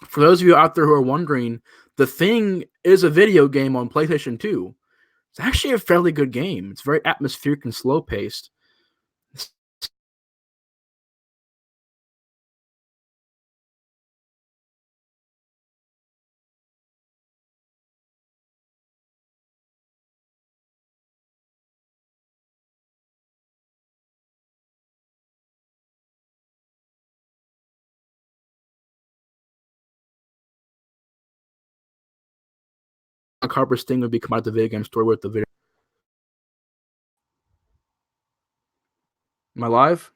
For those of you out there who are wondering, The Thing is a video game on PlayStation 2. It's actually a fairly good game. It's very atmospheric and slow paced. Harper's thing would be come out the video game store with the video. Am I live?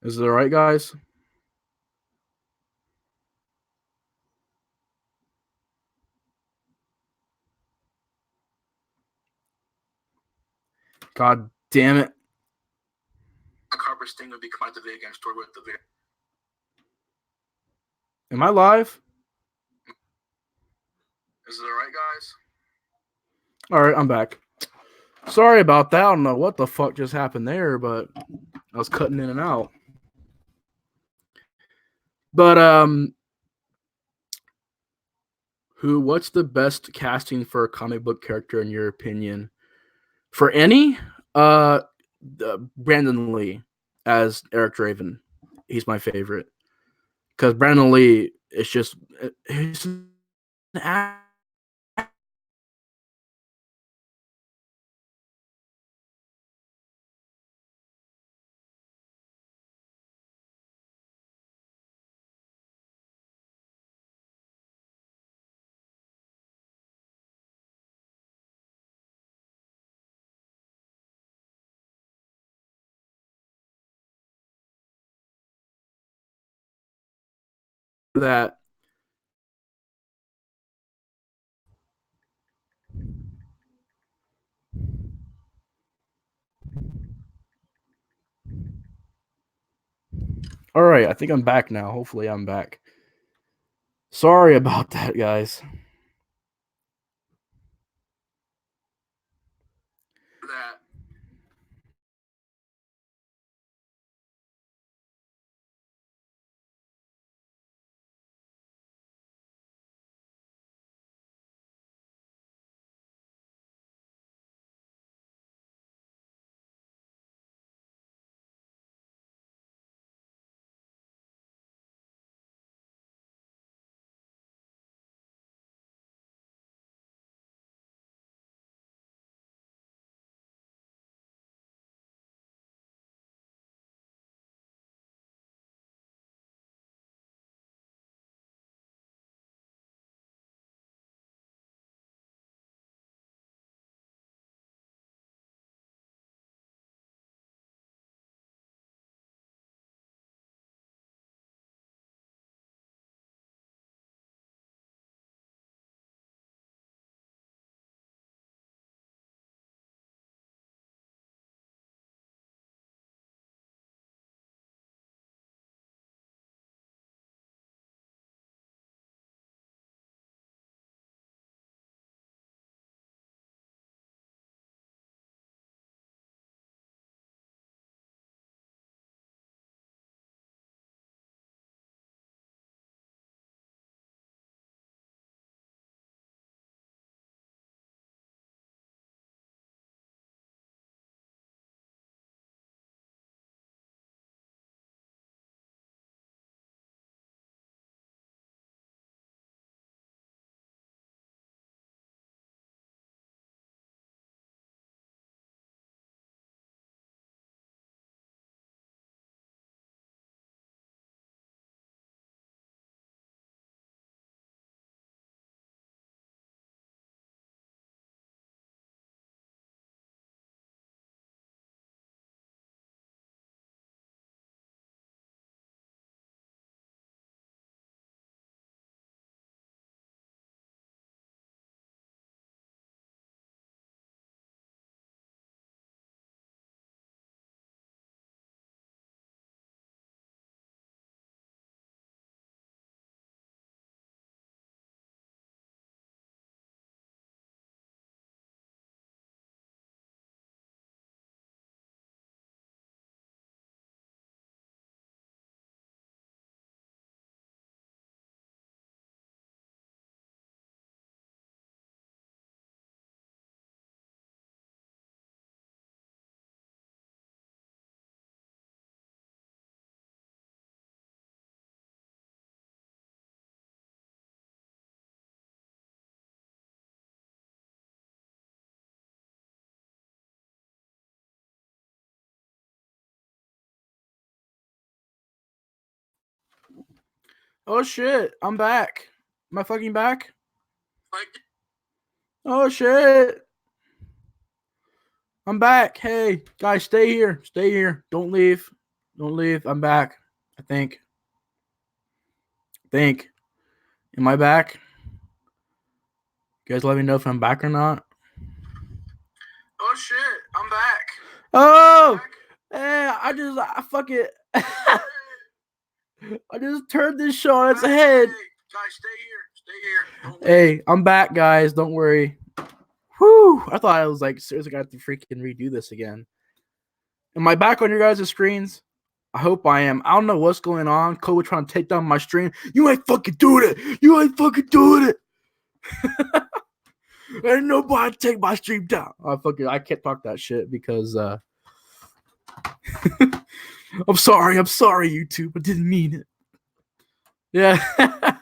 Is it all right, guys? God damn it. Harper's thing would be come out the video game store with the video. Am I live? Is it all right, guys? All right, I'm back. Sorry about that. I don't know what the fuck just happened there, but I was cutting in and out. But what's the best casting for a comic book character in your opinion? For any, Brandon Lee as Eric Draven. He's my favorite because Brandon Lee is just he's an that. All right, I think I'm back now. Hopefully, I'm back. Sorry about that, guys. That Oh shit, I'm back. Am I fucking back? Oh shit, I'm back. Hey, guys, stay here. Stay here. Don't leave. Don't leave. I'm back. I think. Think. Am I back? You guys let me know if I'm back or not. Oh shit, I'm back. Oh, hey, I fuck it. I just turned this show on its head. Guys, stay here. Stay here. Hey, I'm back, guys. Don't worry. Whew. I thought I was like, seriously, I have to freaking redo this again. Am I back on your guys' screens? I hope I am. I don't know what's going on. Cole trying to take down my stream. You ain't fucking doing it. You ain't fucking doing it. Ain't nobody take my stream down. I can't talk that shit because I'm sorry, YouTube. I didn't mean it. Yeah.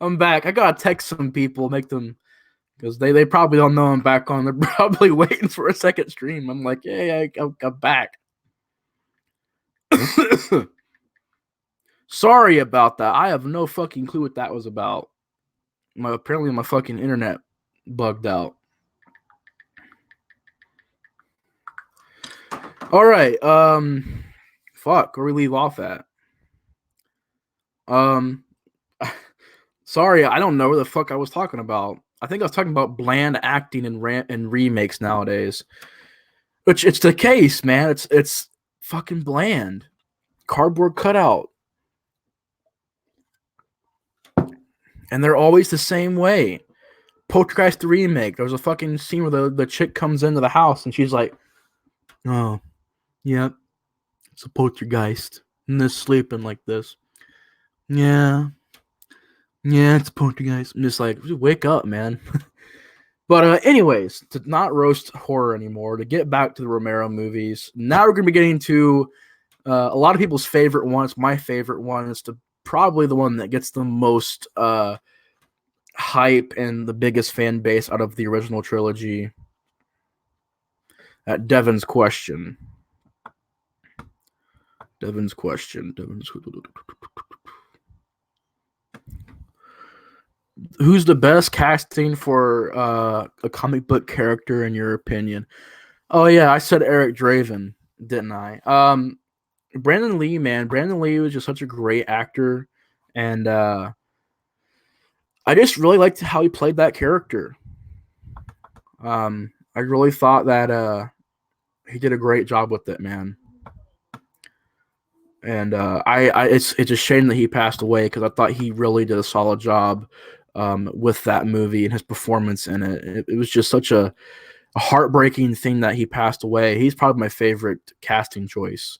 I'm back. I gotta text some people, make them because they probably don't know I'm back on. They're probably waiting for a second stream. I'm like, hey, I'm back. Sorry about that. I have no fucking clue what that was about. Apparently my fucking internet bugged out. All right. Fuck. Where we leave off at? Um, sorry, I don't know where the fuck I was talking about. I think I was talking about bland acting and remakes nowadays. Which it's the case, man. It's fucking bland. Cardboard cutout. And they're always the same way. Poltergeist the remake. There was a fucking scene where the chick comes into the house and she's like, "Oh, yep, it's a poltergeist." And they're sleeping like this. Yeah, yeah, it's a poltergeist. I'm just like, wake up, man. But anyways, to not roast horror anymore, to get back to the Romero movies. Now we're gonna be getting to a lot of people's favorite one. It's my favorite one. It's probably the one that gets the most hype and the biggest fan base out of the original trilogy. At Devin's question. Devin's question. Who's the best casting for a comic book character in your opinion? Oh yeah, I said Eric Draven, didn't I? Brandon Lee, man, Brandon Lee was just such a great actor, and I just really liked how he played that character. I really thought that he did a great job with it, man. And it's a shame that he passed away because I thought he really did a solid job with that movie and his performance in it. It was just such a heartbreaking thing that he passed away. He's probably my favorite casting choice.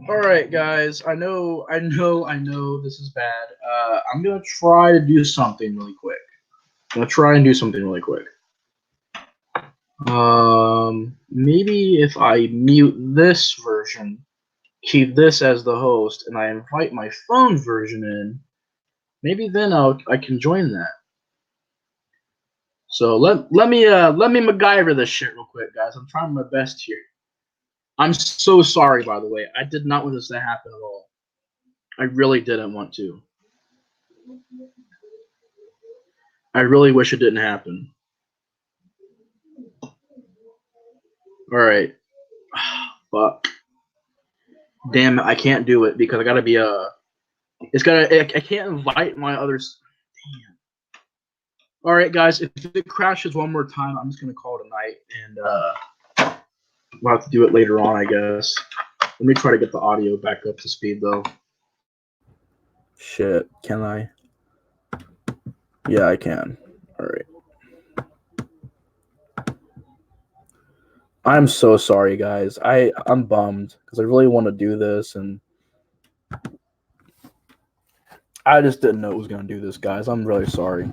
All right, guys. I know. This is bad. I'm gonna try to do something really quick. I'm gonna try and do something really quick. Maybe if I mute this version, keep this as the host, and I invite my phone version in, maybe then I can join that. So let me MacGyver this shit real quick, guys. I'm trying my best here. I'm so sorry, by the way. I did not want this to happen at all. I really didn't want to. I really wish it didn't happen. All right. Fuck. Damn it, I can't do it because I gotta be It's gotta. I can't invite my others. Damn. All right, guys. If it crashes one more time, I'm just gonna call it a night, and we'll have to do it later on, I guess. Let me try to get the audio back up to speed, though. Shit, can I? Yeah, I can. All right. I'm so sorry, guys. I'm bummed because I really want to do this, and I just didn't know it was gonna do this, guys. I'm really sorry.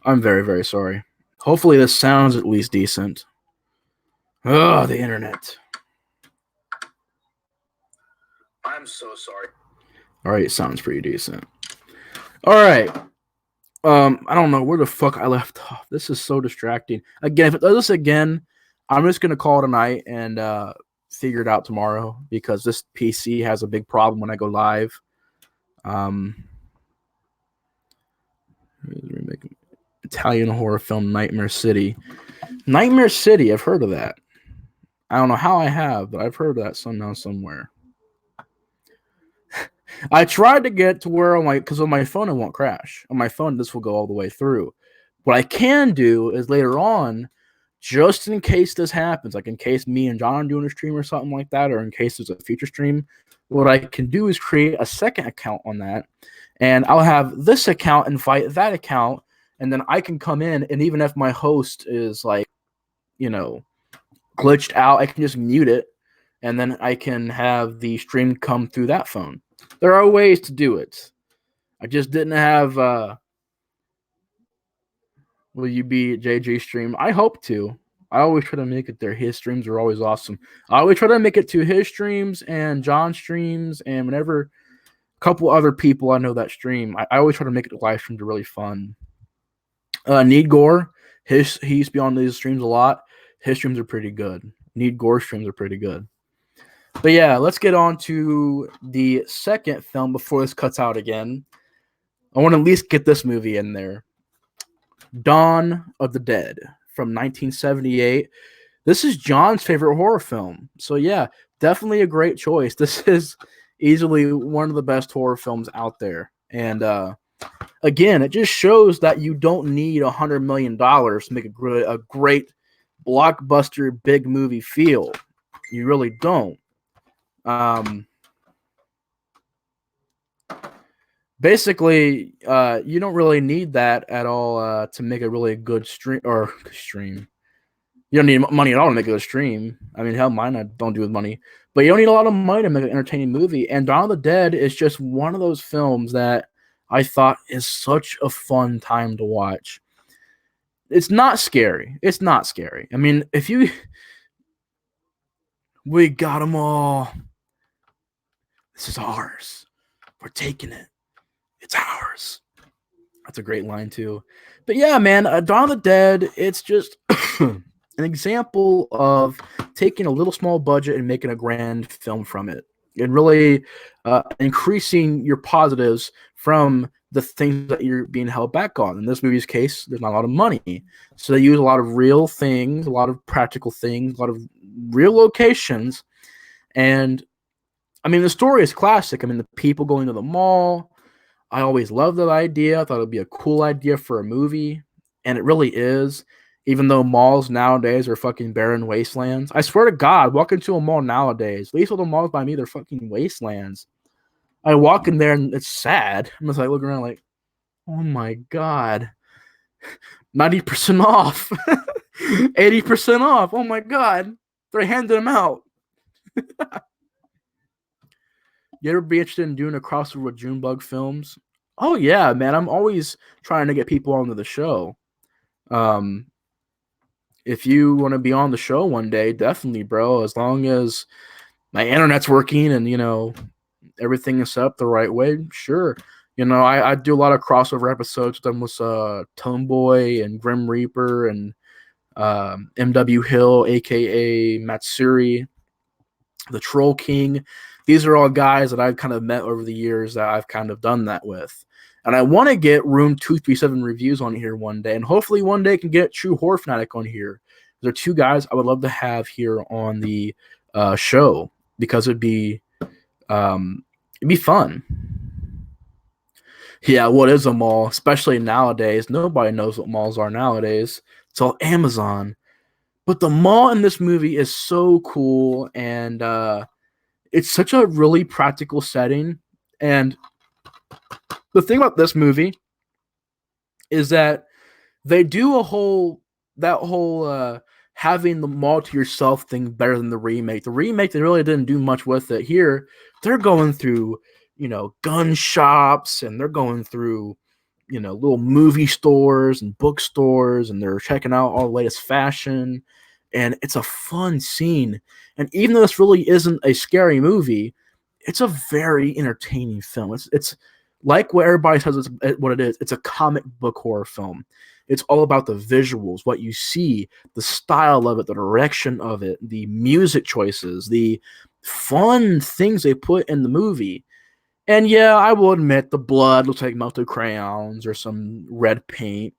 I'm very, very sorry. Hopefully, this sounds at least decent. Oh, the internet. I'm so sorry. All right, sounds pretty decent. All right. I don't know where the fuck I left off. This is so distracting. Again, if it does this again, I'm just gonna call it a night and figure it out tomorrow because this PC has a big problem when I go live. Italian horror film Nightmare City. Nightmare City, I've heard of that. I don't know how I have, but I've heard of that somehow, somewhere. I tried to get to where because on my phone it won't crash. On my phone, this will go all the way through. What I can do is later on, just in case this happens, like in case me and John are doing a stream or something like that, or in case there's a future stream, what I can do is create a second account on that, and I'll have this account invite that account, and then I can come in, and even if my host is like, glitched out, I can just mute it, and then I can have the stream come through that phone. There are ways to do it. I just didn't have will you be JJ stream? I hope to. I always try to make it there. His streams are always awesome. I always try to make it to his streams and John's streams and whenever a couple other people I know that stream. I always try to make it live streams are really fun. Need Gore, he used to be on these streams a lot. His streams are pretty good. Need Gore streams are pretty good. But yeah, let's get on to the second film before this cuts out again. I want to at least get this movie in there. Dawn of the Dead from 1978. This is John's favorite horror film. So yeah, definitely a great choice. This is easily one of the best horror films out there. And again, it just shows that you don't need $100 million to make a great blockbuster big movie feel. You really don't. Basically, you don't really need that at all to make a really good stream. You don't need money at all to make a good stream. I mean, hell, mine I don't do with money, but you don't need a lot of money to make an entertaining movie. And Dawn of the Dead is just one of those films that I thought is such a fun time to watch. It's not scary. It's not scary. I mean, we got them all. This is ours. We're taking it. It's ours. That's a great line too. But yeah, man, Dawn of the Dead, it's just an example of taking a little small budget and making a grand film from it. And really increasing your positives from the things that you're being held back on. In this movie's case, there's not a lot of money. So they use a lot of real things, a lot of practical things, a lot of real locations. And I mean, the story is classic. I mean, the people going to the mall. I always loved that idea. I thought it would be a cool idea for a movie, and it really is. Even though malls nowadays are fucking barren wastelands. I swear to God, walk into a mall nowadays, at least all the malls by me, they're fucking wastelands. I walk in there and it's sad. I'm just like looking around like, oh my God, 90% off, 80% off. Oh my God, they're handing them out. You ever be interested in doing a crossover with Junebug films? Oh yeah, man. I'm always trying to get people onto the show. Um, if you want to be on the show one day, definitely, bro. As long as my internet's working and everything is set up the right way, sure. I do a lot of crossover episodes with them with Tomeboy and Grim Reaper and MW Hill, aka Matsuri, the Troll King. These are all guys that I've kind of met over the years that I've kind of done that with. And I want to get Room 237 reviews on here one day. And hopefully one day I can get True Horror Fanatic on here. There are two guys I would love to have here on the show because it'd be fun. Yeah, what is a mall? Especially nowadays. Nobody knows what malls are nowadays. It's all Amazon. But the mall in this movie is so cool, and it's such a really practical setting. And the thing about this movie is that they do that whole having the mall to yourself thing better than the remake. The remake, they really didn't do much with it. Here, they're going through, gun shops, and they're going through, little movie stores and bookstores, and they're checking out all the latest fashion. And it's a fun scene. And even though this really isn't a scary movie, it's a very entertaining film. It's like what everybody says what it is. It's a comic book horror film. It's all about the visuals, what you see, the style of it, the direction of it, the music choices, the fun things they put in the movie. And yeah, I will admit the blood looks like melted crayons or some red paint.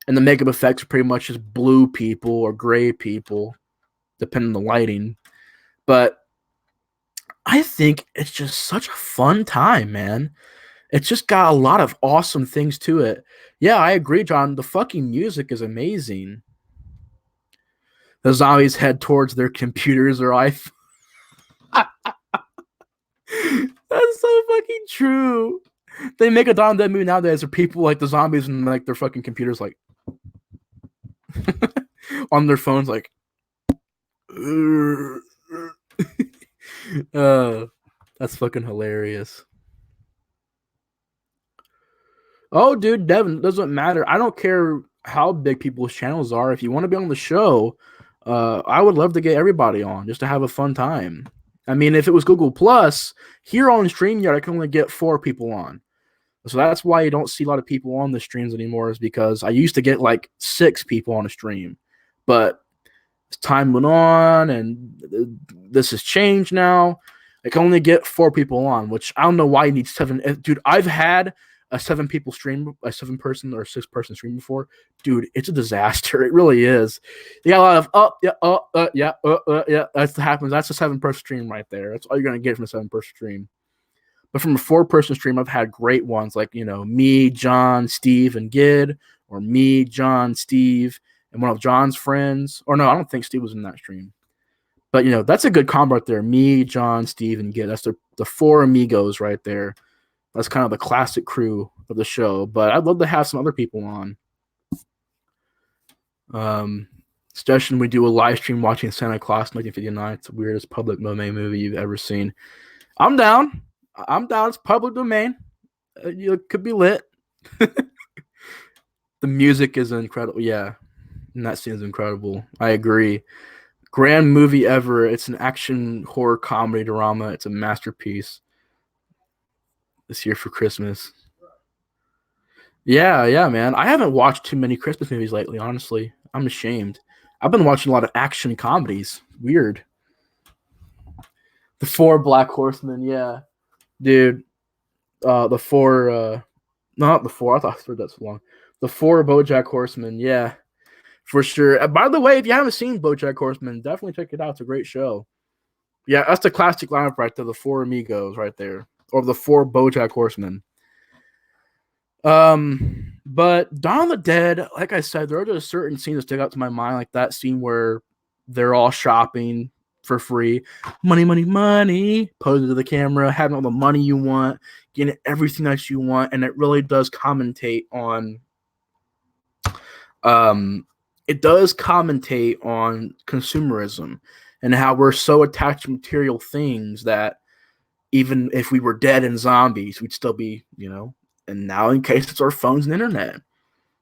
And the makeup effects are pretty much just blue people or gray people, depending on the lighting. But I think it's just such a fun time, man. It's just got a lot of awesome things to it. Yeah, I agree, John. The fucking music is amazing. The zombies head towards their computers or iPhone. That's so fucking true. They make a Dawn Dead movie nowadays where people like the zombies and like their fucking computers like on their phones like that's fucking hilarious. Oh, dude, Devin, doesn't matter. I don't care how big people's channels are. If you want to be on the show, I would love to get everybody on just to have a fun time. I mean, if it was Google Plus, here on StreamYard, I can only get 4 people on. So that's why you don't see a lot of people on the streams anymore, is because I used to get like 6 people on a stream. But as time went on and this has changed now, I can only get 4 people on, which I don't know why you need 7. Dude, I've had a 7-person or 6-person stream before. Dude, it's a disaster. It really is. You got a lot of yeah. That's what happens. That's a 7-person stream right there. That's all you're gonna get from a 7-person stream. But from a 4-person stream, I've had great ones like me, John, Steve, and Gid, or me, John, Steve, and one of John's friends. Or no, I don't think Steve was in that stream. But that's a good combo right there. Me, John, Steve, and Gid. That's the 4 amigos right there. That's kind of the classic crew of the show. But I'd love to have some other people on. Especially when we do a live stream watching Santa Claus 1959. It's the weirdest public domain movie you've ever seen. I'm down. It's public domain. It could be lit. The music is incredible. Yeah. And that scene is incredible. I agree. Grand movie ever. It's an action horror comedy drama. It's a masterpiece. This year for Christmas. Yeah, man. I haven't watched too many Christmas movies lately, honestly. I'm ashamed. I've been watching a lot of action comedies. Weird. The 4 Black Horsemen, yeah. Dude. The 4 not the 4, I thought I heard that so long. The 4 BoJack Horsemen, yeah. For sure. By the way, if you haven't seen BoJack Horseman, definitely check it out. It's a great show. Yeah, that's the classic lineup right there. The 4 amigos right there, or the 4 BoJack Horsemen. But Dawn of the Dead, like I said, there are just certain scenes that stick out to my mind, like that scene where they're all shopping for free, money, posing to the camera, having all the money you want, getting everything that you want, and it really does commentate on consumerism and how we're so attached to material things that even if we were dead and zombies, we'd still be, you know. And now, in case it's our phones and internet,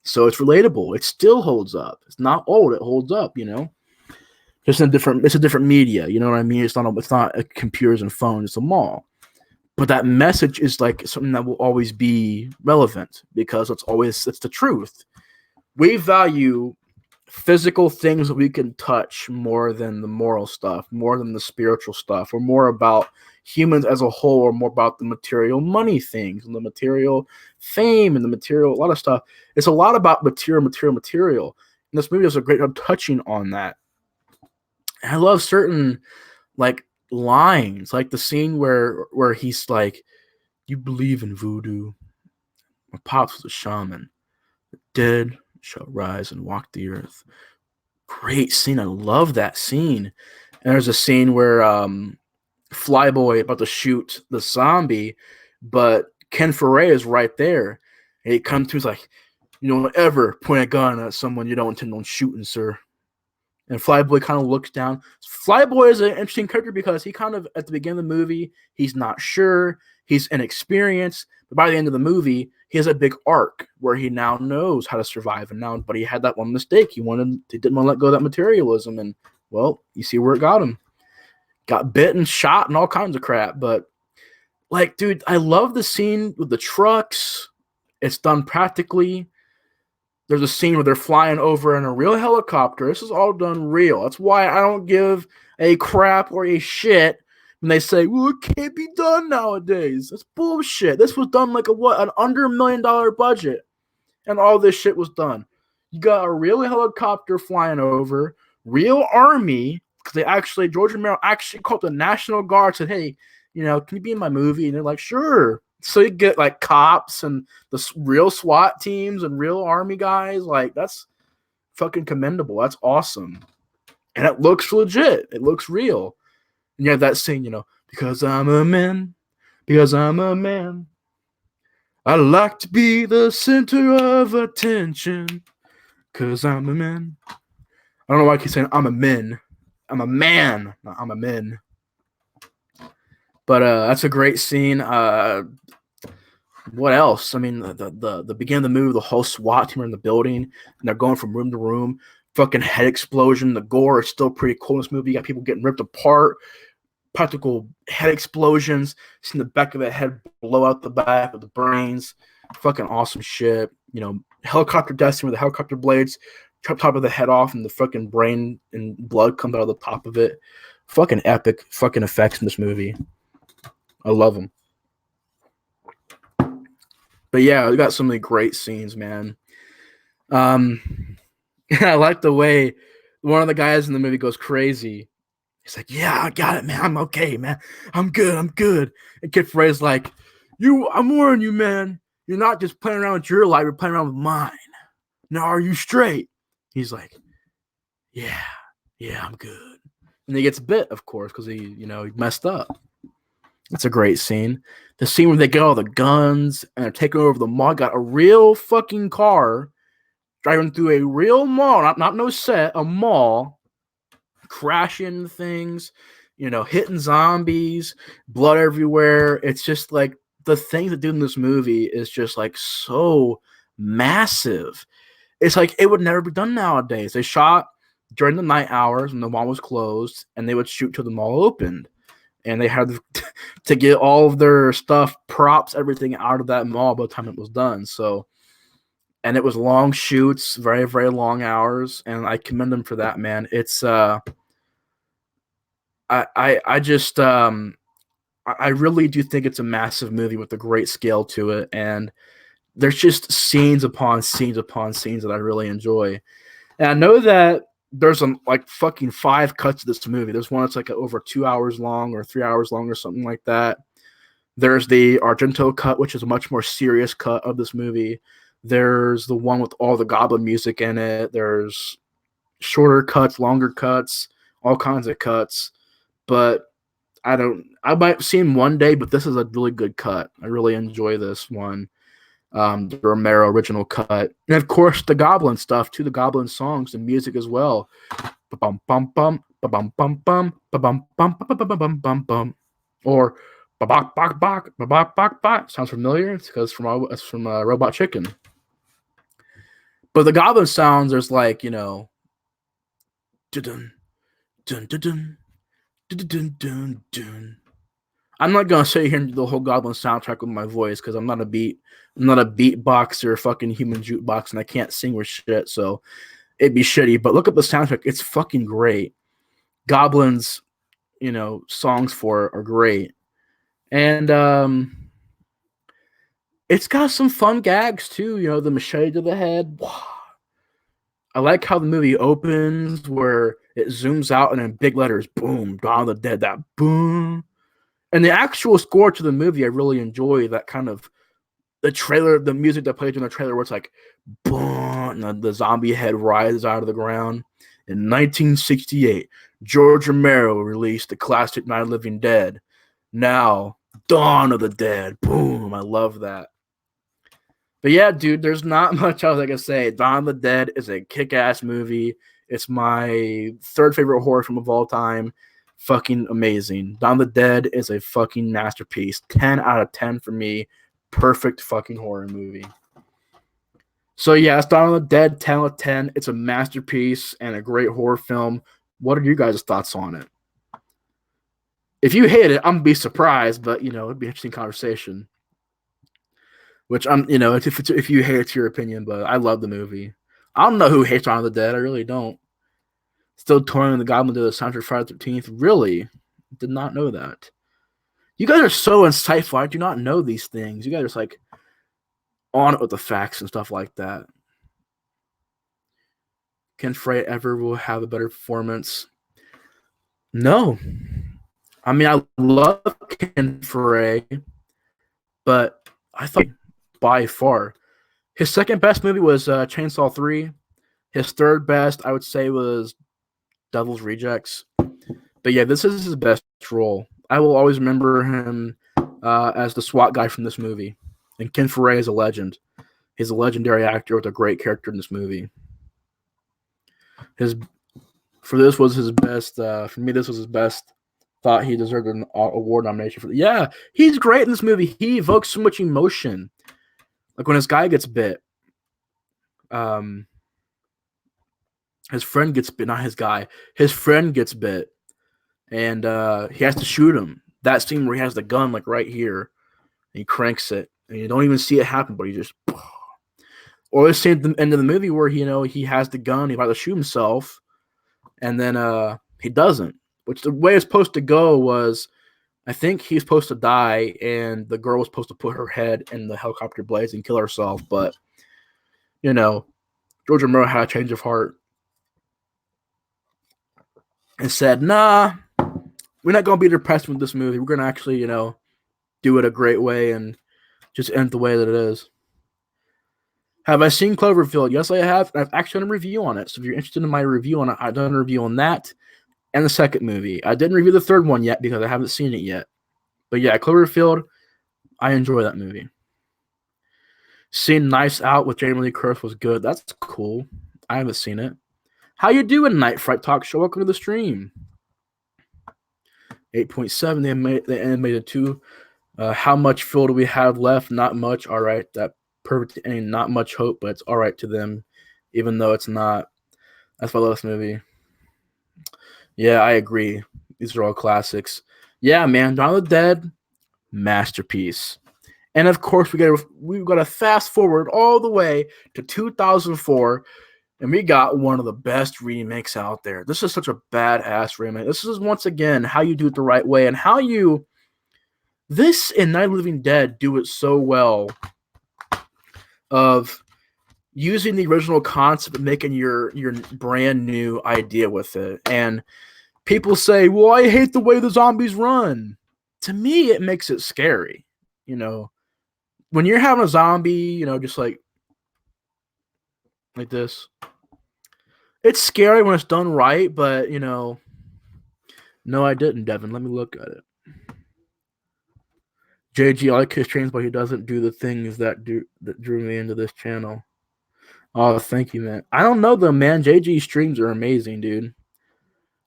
so it's relatable. It still holds up. It's not old. It holds up. You know, just in a different. It's a different media. You know what I mean? It's not. It's not a computers and phones. It's a mall. But that message is like something that will always be relevant because it's the truth. We value physical things that we can touch more than the moral stuff, more than the spiritual stuff, or more about humans as a whole, or more about the material money things and the material fame and the material, a lot of stuff. It's a lot about material. And this movie does a great job touching on that. And I love certain like lines, like the scene where he's like, "You believe in voodoo? My pops was a shaman. The dead shall rise and walk the earth." Great scene. I love that scene. And there's a scene where Flyboy about to shoot the zombie, but Ken Foray is right there. And he comes to, he's like, "You don't ever point a gun at someone you don't intend on shooting, sir." And Flyboy kind of looks down. Flyboy is an interesting character because he kind of, at the beginning of the movie, he's not sure. He's inexperienced. But by the end of the movie, he has a big arc where he now knows how to survive. But he had that one mistake. He didn't want to let go of that materialism. And, well, you see where it got him. Got bit and shot and all kinds of crap. But, like, dude, I love the scene with the trucks. It's done practically. There's a scene where they're flying over in a real helicopter. This is all done real. That's why I don't give a crap or a shit when they say, "Well, it can't be done nowadays." That's bullshit. This was done like an under $1 million budget, and all this shit was done. You got a real helicopter flying over, real army, because George Romero actually called the National Guard, said, "Hey, can you be in my movie?" And they're like, "Sure." So you get like cops and the real SWAT teams and real army guys. Like, that's fucking commendable. That's awesome. And it looks legit. It looks real. And you have that scene, "Because I'm a man, because I'm a man, I like to be the center of attention, because I'm a man." I don't know why I keep saying I'm a man. I'm a man. No, I'm a man. But that's a great scene. What else? I mean, the beginning of the movie, the whole SWAT team are in the building, and they're going from room to room. Fucking head explosion. The gore is still pretty cool in this movie. You got people getting ripped apart. Practical head explosions. Seeing the back of the head blow out the back of the brains. Fucking awesome shit. Helicopter death scene where the helicopter blades chop top of the head off and the fucking brain and blood comes out of the top of it. Fucking epic fucking effects in this movie. I love them. But yeah, we got some really great scenes, man. I like the way one of the guys in the movie goes crazy. He's like, "Yeah, I got it, man. I'm okay, man. I'm good. And Kid Frey's like, I'm warning you, man. You're not just playing around with your life, you're playing around with mine. Now, are you straight?" He's like, yeah, I'm good. And he gets bit, of course, because he messed up. That's a great scene. The scene where they get all the guns and they're taking over the mall. Got a real fucking car driving through a real mall, not no set, a mall, crashing things, hitting zombies, blood everywhere. It's just like the things that do in this movie is just like so massive. It's like it would never be done nowadays. They shot during the night hours when the mall was closed, and they would shoot till the mall opened. And they had to get all of their stuff, props, everything out of that mall by the time it was done. So, and it was long shoots, very, very long hours, and I commend them for that, man. It's I really do think it's a massive movie with a great scale to it, and there's just scenes upon scenes upon scenes that I really enjoy. And I know that there's like fucking 5 cuts of this movie. There's one that's like over 2 hours long or 3 hours long or something like that. There's the Argento cut, which is a much more serious cut of this movie. There's the one with all the goblin music in it. There's shorter cuts, longer cuts, all kinds of cuts. But I might see him one day, but this is a really good cut. I really enjoy this one. The Romero original cut, and of course the Goblin stuff too, the Goblin songs and music as well. Bum bum bum bum bum bum bum bum bum bum bum bum, or Bok bok bok bok bok bok. Sounds familiar? It's because it's from Robot Chicken. But the goblin sounds, there's like, dun dun dun dun dun dun dun dun. I'm not gonna sit here and do the whole Goblin soundtrack with my voice because I'm not a beatboxer, fucking human jukebox, and I can't sing with shit. So it'd be shitty. But look up the soundtrack; it's fucking great. Goblins, songs for it are great, and it's got some fun gags too. The machete to the head. I like how the movie opens where it zooms out and in big letters, boom, Dawn of the Dead. That boom. And the actual score to the movie, I really enjoy that kind of the trailer, the music that plays in the trailer, where it's like, boom, and the zombie head rises out of the ground. In 1968, George Romero released the classic Night of the Living Dead. Now, Dawn of the Dead. Boom, I love that. But yeah, dude, there's not much else I can say. Dawn of the Dead is a kick-ass movie. It's my third favorite horror film of all time. Fucking amazing. Dawn of the Dead is a fucking masterpiece. 10 out of 10 for me. Perfect fucking horror movie. So yeah, it's Dawn of the Dead, 10 out of 10. It's a masterpiece and a great horror film. What are you guys' thoughts on it? If you hate it, I'm gonna be surprised, but it'd be an interesting conversation. Which if you hate it's your opinion, but I love the movie. I don't know who hates Dawn of the Dead. I really don't. Still touring the Goblin to the soundtrack Friday the 13th. Really? Did not know that. You guys are so insightful. I do not know these things. You guys are just like on it with the facts and stuff like that. Can Frey ever will have a better performance? No. I mean, I love Ken Frey, but I thought by far his second best movie was Chainsaw 3. His third best, I would say, was Devil's Rejects. But yeah, this is his best role. I will always remember him as the SWAT guy from this movie. And Ken Foray is a legend. He's a legendary actor with a great character in this movie. This was his best. For me, this was his best. Thought he deserved an award nomination for. Yeah, he's great in this movie. He evokes so much emotion. Like when his guy gets bit. His friend gets bit, not his guy. His friend gets bit, and he has to shoot him. That scene where he has the gun like right here, and he cranks it, and you don't even see it happen, but he just. Or the scene at the end of the movie where he has the gun, he's about to shoot himself, and then he doesn't. Which the way it's supposed to go was, I think he's supposed to die, and the girl was supposed to put her head in the helicopter blades and kill herself. But George Romero had a change of heart and said, "Nah, we're not gonna be depressed with this movie. We're gonna actually, do it a great way and just end the way that it is." Have I seen Cloverfield? Yes, I have. I've actually done a review on it. So if you're interested in my review on it, I've done a review on that and the second movie. I didn't review the third one yet because I haven't seen it yet. But yeah, Cloverfield, I enjoy that movie. Seeing Nice Out with Jamie Lee Curtis was good. That's cool. I haven't seen it. How you doing, Night Fright Talk Show? Welcome to the stream. 8.7. They animated 2. How much fuel do we have left? Not much. All right. That perfect ending. Not much hope, but it's all right to them, even though it's not. That's my last movie. Yeah, I agree. These are all classics. Yeah, man. Dawn of the Dead, masterpiece. And of course, we've got to fast forward all the way to 2004, and we got one of the best remakes out there. This is such a badass remake. This is once again how you do it the right way, and how you. This and Night of the Living Dead do it so well. Of using the original concept and making your brand new idea with it. And people say, well, I hate the way the zombies run. To me, it makes it scary. When you're having a zombie, just like this, it's scary when it's done right, but, no, I didn't, Devin. Let me look at it. JG, I like his trains, but he doesn't do the things that drew me into this channel. Oh, thank you, man. I don't know though, man. JG's streams are amazing, dude.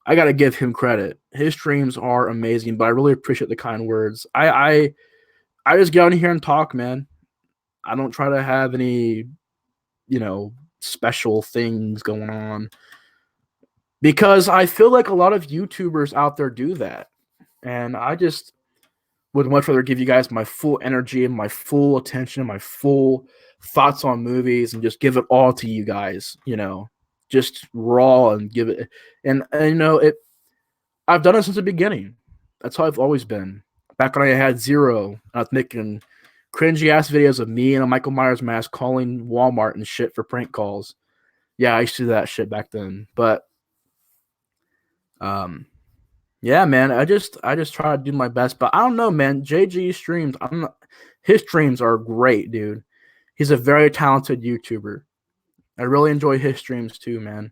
I gotta give him credit. His streams are amazing, but I really appreciate the kind words. I just get on here and talk, man. I don't try to have any, you know, special things going on because I feel like a lot of YouTubers out there do that. And I just would much rather give you guys my full energy and my full attention and my full thoughts on movies and just give it all to you guys, just raw and give it. And I've done it since the beginning. That's how I've always been. Back when I had zero, I was making cringy ass videos of me in a Michael Myers mask calling Walmart and shit for prank calls. Yeah, I used to do that shit back then. But um yeah, man, I just try to do my best. But I don't know, man. JG streams, his streams are great, dude. He's a very talented YouTuber. I really enjoy his streams too, man.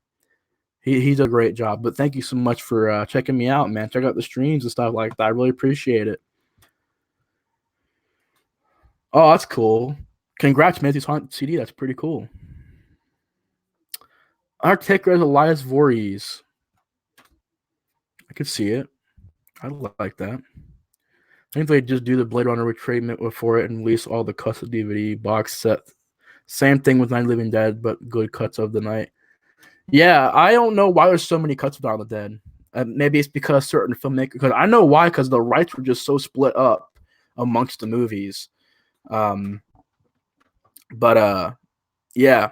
He does a great job. But thank you so much for checking me out, man. Check out the streams and stuff like that. I really appreciate it. Oh, that's cool. Congrats, Matthew's Haunt CD. That's pretty cool. Our ticker is Elias Voorhees. I could see it. I like that. I think they just do the Blade Runner retracement before it and release all the cuts of DVD box set. Same thing with Night of the Living Dead, but good cuts of the night. Yeah, I don't know why there's so many cuts of Dawn of the Dead. Maybe it's because certain filmmakers. Because I know why. Because the rights were just so split up amongst the movies. But yeah.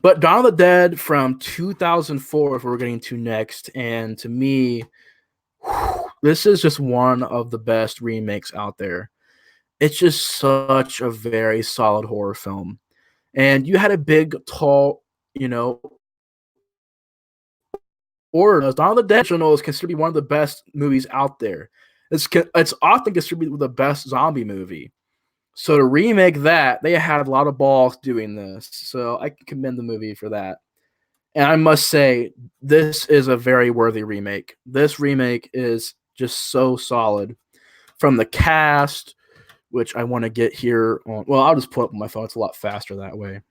But Dawn of the Dead from 2004 is what we're getting to next, and to me, this is just one of the best remakes out there. It's just such a very solid horror film. And you had a big, tall, or Dawn of the Dead is considered to be one of the best movies out there. It's often considered to be the best zombie movie. So to remake that, they had a lot of balls doing this. So I can commend the movie for that. And I must say, this is a very worthy remake. This remake is just so solid. From the cast, which I want to get here on. Well, I'll just pull up my phone. It's a lot faster that way.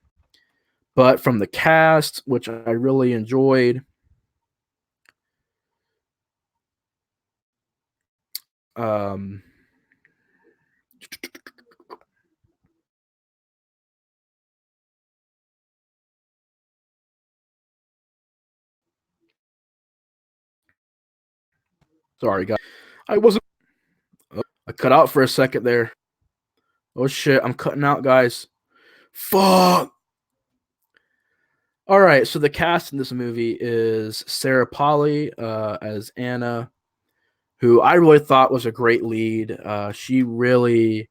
But from the cast, which I really enjoyed. Um, sorry, guys. I wasn't. I cut out for a second there. Oh shit, I'm cutting out, guys. Fuck. All right, so the cast in this movie is Sarah Polley as Anna, who I really thought was a great lead. She really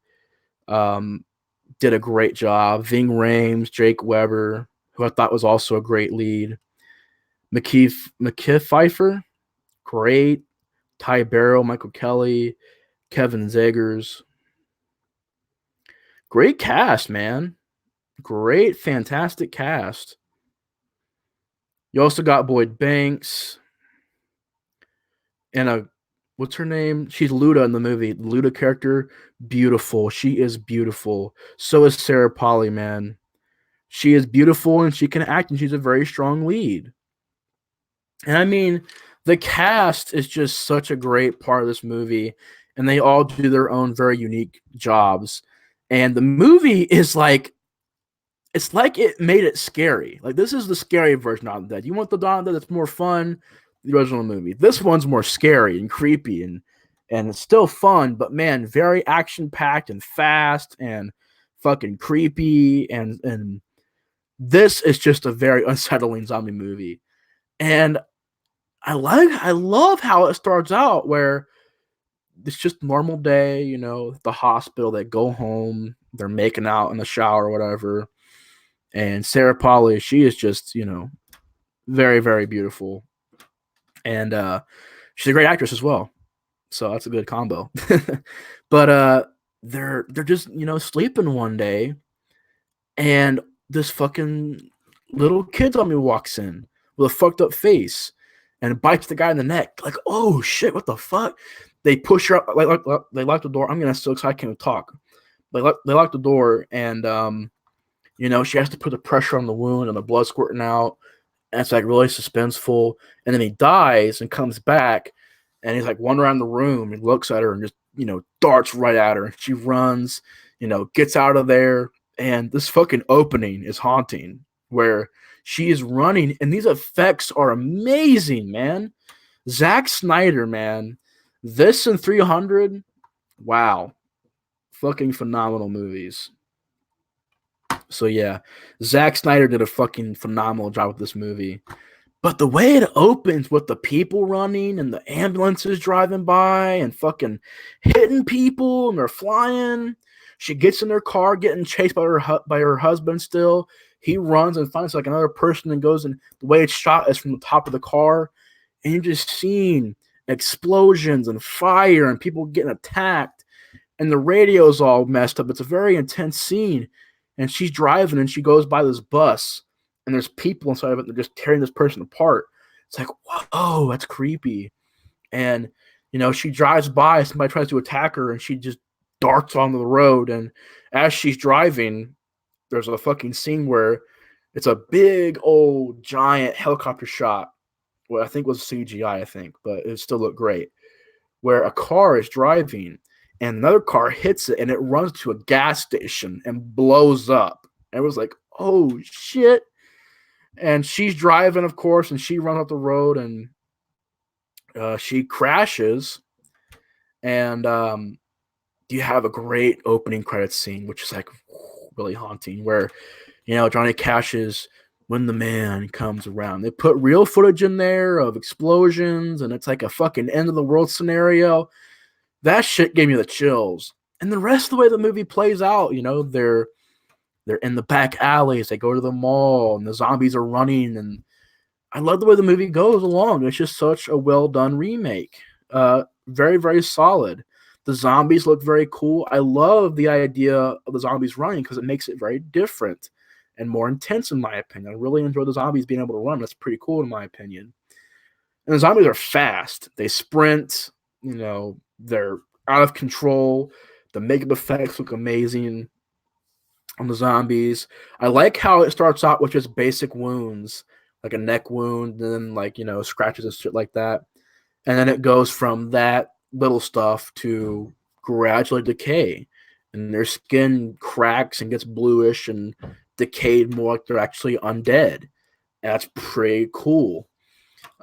did a great job. Ving Rhames, Jake Weber, who I thought was also a great lead. McKeith Pfeiffer, great. Ty Barrow, Michael Kelly, Kevin Zegers. Great cast, man. Great, fantastic cast. You also got Boyd Banks and what's her name? She's Luda in the movie. The Luda character, beautiful. She is beautiful. So is Sarah Polley, man. She is beautiful and she can act, and she's a very strong lead. And I mean, the cast is just such a great part of this movie, and they all do their own very unique jobs. And the movie is like, it's like it made it scary. Like, this is the scary version of that. You want the Dawn of the Dead that's more fun, the original movie. This one's more scary and creepy and it's still fun, but man, very action packed and fast and fucking creepy. And this is just a very unsettling zombie movie. And I love how it starts out where it's just normal day, the hospital, they go home, they're making out in the shower or whatever. And Sarah Polley, she is just, very, very beautiful. And she's a great actress as well. So that's a good combo. But they're just, sleeping one day, and this fucking little kid zombie walks in with a fucked up face and bites the guy in the neck. Like, oh shit, what the fuck? They push her up, they lock the door. I'm gonna so excited I can't talk. They lock the door, and she has to put the pressure on the wound and the blood squirting out. and it's like really suspenseful. And then he dies and comes back, and he's like wandering around the room and looks at her and just darts right at her. And she runs, gets out of there. And this fucking opening is haunting, where she is running, and these effects are amazing, man. Zack Snyder, man, this and 300, wow, fucking phenomenal movies. So yeah, Zack Snyder did a fucking phenomenal job with this movie. But the way it opens with the people running and the ambulances driving by and fucking hitting people and they're flying. She gets in her car getting chased by her husband still. He runs and finds like another person and goes, and the way it's shot is from the top of the car. And you're just seeing explosions and fire and people getting attacked. And the radio's all messed up. It's a very intense scene. And she's driving and she goes by this bus and there's people inside of it. They're just tearing this person apart. It's like, whoa, that's creepy. And, she drives by, somebody tries to attack her and she just darts onto the road. And as she's driving, there's a fucking scene where it's a big old giant helicopter shot. Well, I think it was CGI, but it still looked great. Where a car is driving and another car hits it and it runs to a gas station and blows up. And it was like, oh shit. And she's driving, of course, and she runs up the road and she crashes. And you have a great opening credits scene, which is like really haunting, where, Johnny Cash's When the Man Comes Around. They put real footage in there of explosions, and it's like a fucking end of the world scenario. That shit gave me the chills. And the rest of the way the movie plays out, they're in the back alleys, they go to the mall, and the zombies are running, and I love the way the movie goes along. It's just such a well done remake. Very, very solid. The zombies look very cool. I love the idea of the zombies running because it makes it very different and more intense, in my opinion. I really enjoy the zombies being able to run. That's pretty cool, in my opinion. And the zombies are fast. They sprint. They're out of control. The makeup effects look amazing on the zombies. I like how it starts out with just basic wounds, like a neck wound, and then scratches and shit like that. And then it goes from that little stuff to gradually decay. And their skin cracks and gets bluish and decayed more like they're actually undead. And that's pretty cool.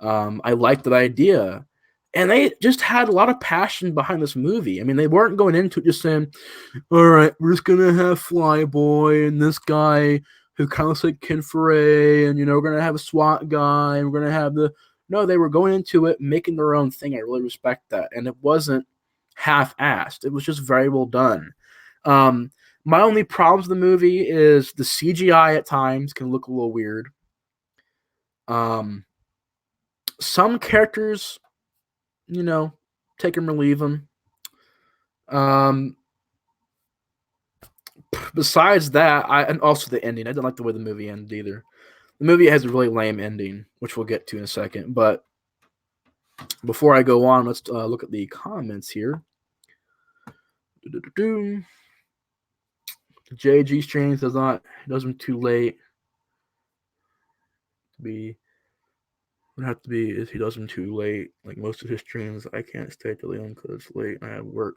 I like that idea. And they just had a lot of passion behind this movie. I mean, they weren't going into it just saying, all right, we're just going to have Flyboy and this guy who kind of looks like Ken Foray, and, we're going to have a SWAT guy, and we're going to have the... No, they were going into it, making their own thing. I really respect that. And it wasn't half-assed. It was just very well done. My only problems with the movie is the CGI at times can look a little weird. Some characters... take them or leave them. Besides that, and also the ending. I didn't like the way the movie ended either. The movie has a really lame ending, which we'll get to in a second. But before I go on, let's look at the comments here. JG Streams does them too late. Would have to be if he does them too late. Like most of his streams, I can't stay till the end because it's late and I have work.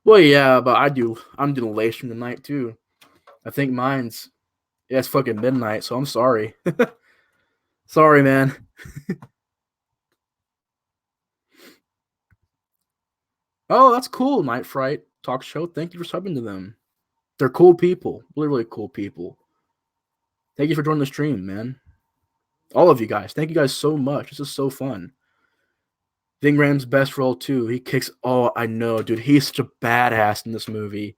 Well, yeah, but I'm doing late stream tonight too. I think mine's it's fucking midnight, so I'm sorry. Sorry, man. Oh, that's cool, Night Fright Talk Show. Thank you for subbing to them. They're cool people. Really, really cool people. Thank you for joining the stream, man. All of you guys. Thank you guys so much. This is so fun. Ving Rhames' best role, too. He kicks... Oh, I know, dude. He's such a badass in this movie.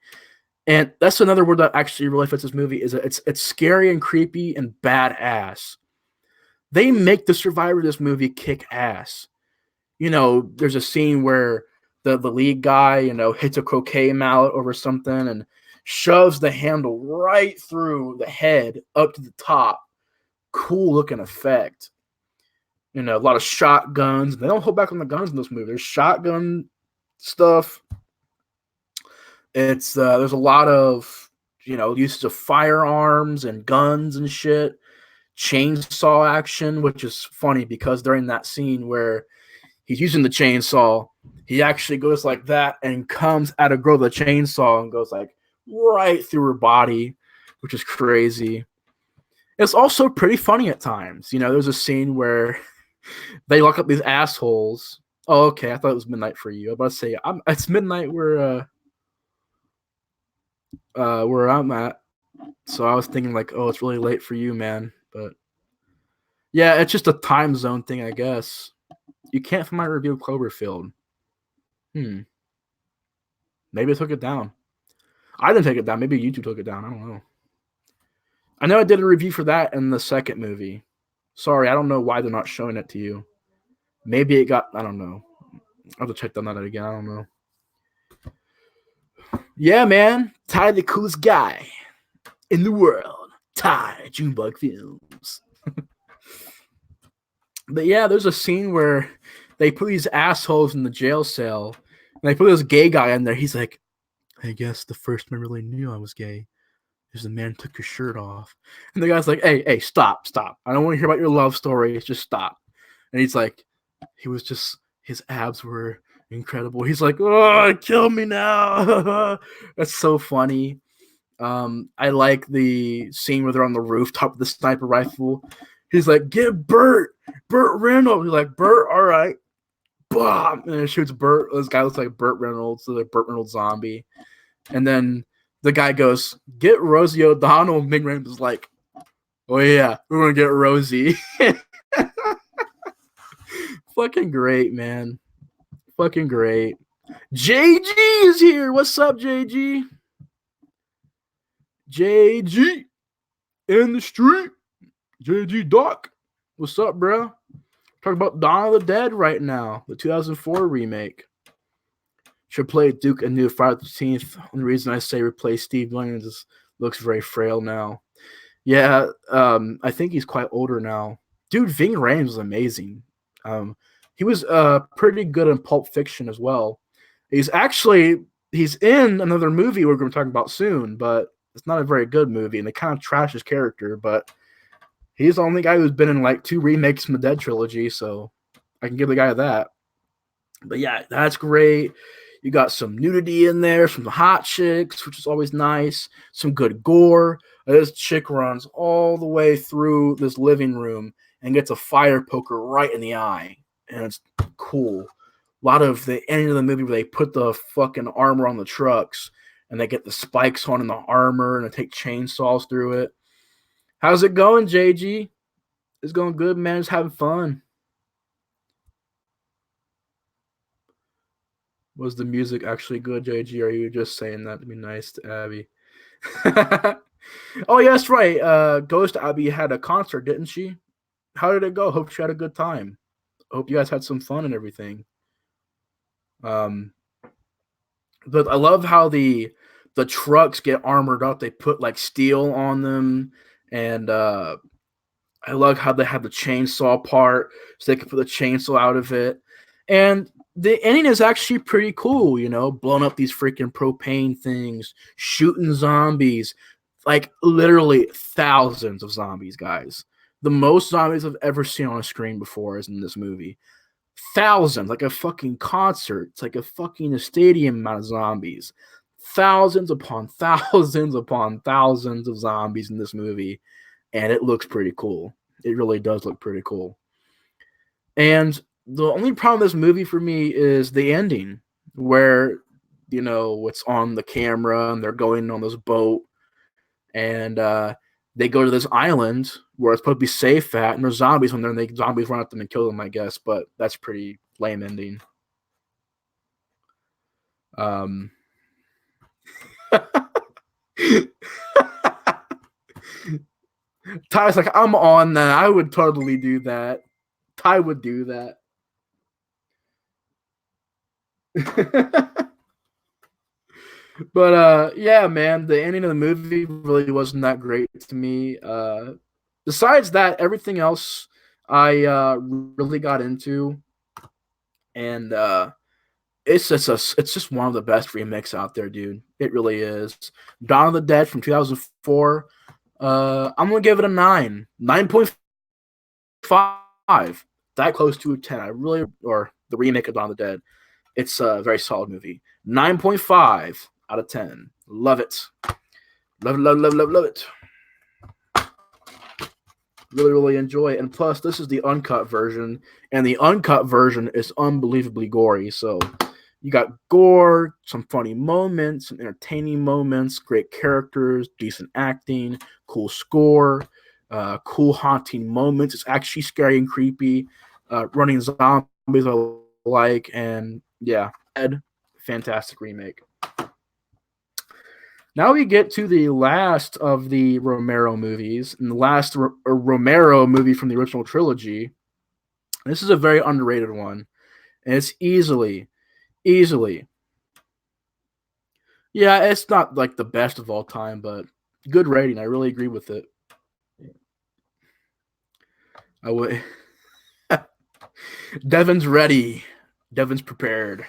And that's another word that actually really fits this movie, is it's scary and creepy and badass. They make the survivor of this movie kick ass. There's a scene where the lead guy, hits a croquet mallet over something and shoves the handle right through the head up to the top. Cool looking effect. A lot of shotguns. They don't hold back on the guns in this movie. There's shotgun stuff. It's there's a lot of uses of firearms and guns and shit. chainsaw action, which is funny because during that scene where he's using the chainsaw, he actually goes like that and comes at a girl with a chainsaw and goes like right through her body, which is crazy. It's also pretty funny at times. You know, there's a scene where they lock up these assholes. Oh, okay. I thought it was midnight for you. I was about to say it's midnight where I'm at. So I was thinking like, oh, it's really late for you, man. But yeah, it's just a time zone thing, I guess. You can't find my review of Cloverfield. Maybe I took it down. I didn't take it down. Maybe YouTube took it down. I don't know. I know I did a review for that in the second movie. Sorry, I don't know why they're not showing it to you. Maybe it got. I don't know. I'll have to check on that again. I don't know. Yeah, man. Ty, the coolest guy in the world. Ty Junebug Films. But yeah, there's a scene where they put these assholes in the jail cell, and they put this gay guy in there. He's like, I guess the first man really knew I was gay is the man took your shirt off. And the guy's like, hey, stop. I don't want to hear about your love story. Just stop. And he's like, his abs were incredible. He's like, oh, kill me now. That's so funny. I like the scene where they're on the rooftop with the sniper rifle. He's like, get Burt Reynolds. He's like, Burt, all right. Boom! And it shoots Burt. This guy looks like Burt Reynolds, so like Burt Reynolds zombie. And then the guy goes, get Rosie O'Donnell. And Big Rainbow's like, oh yeah, we're gonna get Rosie. Fucking great, man. Fucking great. JG is here. What's up, JG? JG in the street. JG Doc. What's up, bro? Talking about Dawn of the Dead right now, the 2004 remake. Should play Duke and New Friday the 13th. The reason I say replace Steve Williams is looks very frail now. Yeah, I think he's quite older now. Dude, Ving Rhames was amazing. He was pretty good in Pulp Fiction as well. He's in another movie we're going to talk about soon, but it's not a very good movie, and they kind of trash his character, but he's the only guy who's been in like 2 remakes from the Dead Trilogy, so I can give the guy that. But yeah, that's great. You got some nudity in there, some hot chicks, which is always nice. Some good gore. This chick runs all the way through this living room and gets a fire poker right in the eye. And it's cool. A lot of the end of the movie where they put the fucking armor on the trucks and they get the spikes on in the armor and they take chainsaws through it. How's it going, JG? It's going good, man. Just having fun. Was the music actually good, JG? Or are you just saying that to be nice to Abby? Oh, yeah, that's right. Ghost Abby had a concert, didn't she? How did it go? Hope she had a good time. Hope you guys had some fun and everything. But I love how the trucks get armored up. They put like steel on them, and I love how they have the chainsaw part, so they can put the chainsaw out of it. And the ending is actually pretty cool, you know, blowing up these freaking propane things, shooting zombies, like literally thousands of zombies, guys. The most zombies I've ever seen on a screen before is in this movie. Thousands, like a fucking concert. It's like a fucking stadium amount of zombies. Thousands upon thousands upon thousands of zombies in this movie. And it looks pretty cool. It really does look pretty cool. And the only problem with this movie for me is the ending, where, you know, it's on the camera and they're going on this boat and they go to this island where it's supposed to be safe at, and there's zombies on there, and zombies run at them and kill them, I guess, but that's pretty lame ending. Ty's like, I'm on that. I would totally do that. Ty would do that. But yeah, man, the ending of the movie really wasn't that great to me. Besides that, everything else I really got into, and it's just one of the best remakes out there, dude. It really is. Dawn of the Dead from 2004. I'm gonna give it a 9.5. That close to a 10. I really or the remake of Dawn of the Dead. It's a very solid movie. 9.5 out of 10. Love it. Love it. Really, really enjoy it. And plus, this is the uncut version, and the uncut version is unbelievably gory. So you got gore, some funny moments, some entertaining moments, great characters, decent acting, cool score, cool haunting moments. It's actually scary and creepy. Running zombies I like, and yeah, fantastic remake. Now we get to the last of the Romero movies, and the last Romero movie from the original trilogy. This is a very underrated one, and it's easily, yeah, it's not like the best of all time, but good rating. I really agree with it. I would. Devin's ready. Devin's prepared.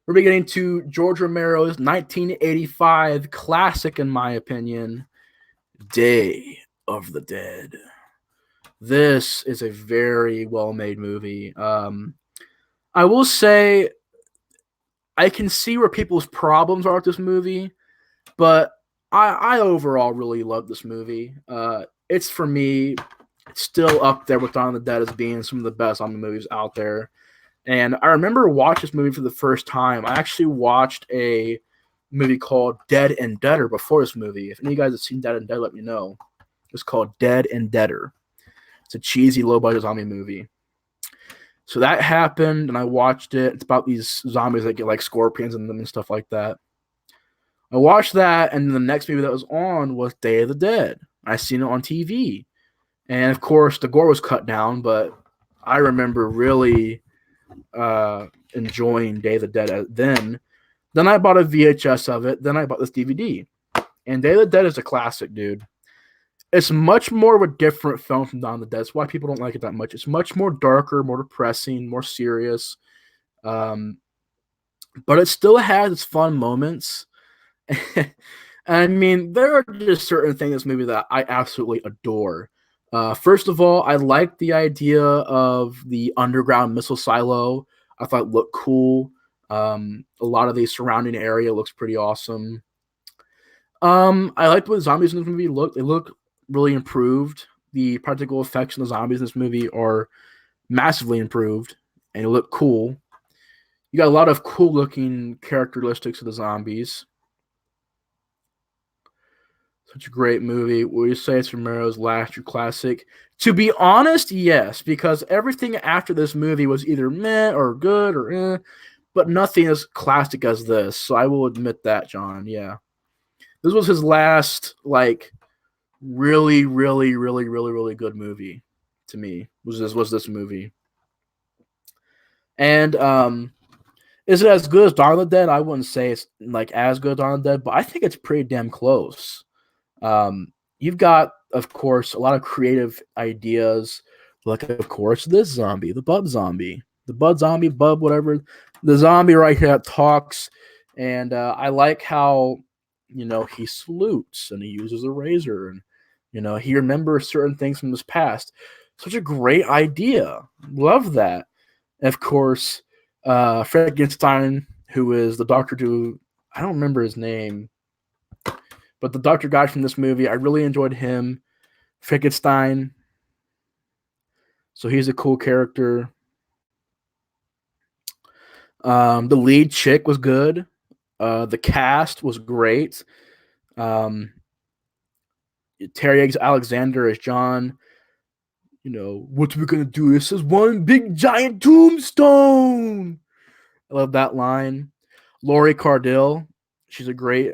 We're beginning to George Romero's 1985 classic, in my opinion, Day of the Dead. This is a very well made movie. I will say I can see where people's problems are with this movie, but I overall really love this movie. It's for me, it's still up there with Dawn of the Dead as being some of the best zombie movies out there. And I remember watching this movie for the first time. I actually watched a movie called Dead and Deader before this movie. If any of you guys have seen Dead and Dead, let me know. It's called Dead and Deader. It's a cheesy, low budget zombie movie. So that happened, and I watched it. It's about these zombies that get like scorpions in them and stuff like that. I watched that, and the next movie that was on was Day of the Dead. I seen it on TV, and of course the gore was cut down, but I remember really enjoying Day of the Dead then. Then I bought a VHS of it. Then I bought this DVD, and Day of the Dead is a classic, dude. It's much more of a different film from Dawn of the Dead. That's why people don't like it that much. It's much more darker, more depressing, more serious. Um, but it still has its fun moments. I mean, there are just certain things in this movie that I absolutely adore. First of all, I like the idea of the underground missile silo. I thought it looked cool. A lot of the surrounding area looks pretty awesome. I liked what the zombies in this movie look. They look really improved. The practical effects in the zombies in this movie are massively improved, and they look cool. You got a lot of cool looking characteristics of the zombies. Such a great movie. Will you say it's Romero's last true classic? To be honest, yes, because everything after this movie was either meh or good or but nothing as classic as this. So I will admit that, John. Yeah, this was his last like really, really, really, really, really good movie to me. Was this movie? And is it as good as Dawn of the Dead? I wouldn't say it's like as good as Dawn of the Dead, but I think it's pretty damn close. You've got, of course, a lot of creative ideas. Like, of course, this zombie, the bud zombie, bub, whatever. The zombie right here that talks. And I like how, he salutes and he uses a razor and, he remembers certain things from his past. Such a great idea. Love that. And of course, Frankenstein, who is the doctor to, I don't remember his name, but the doctor guy from this movie, I really enjoyed him. Frankenstein. So he's a cool character. The lead chick was good. The cast was great. Terry Alexander as John. What we gonna do? This is one big giant tombstone. I love that line. Laurie Cardell, she's a great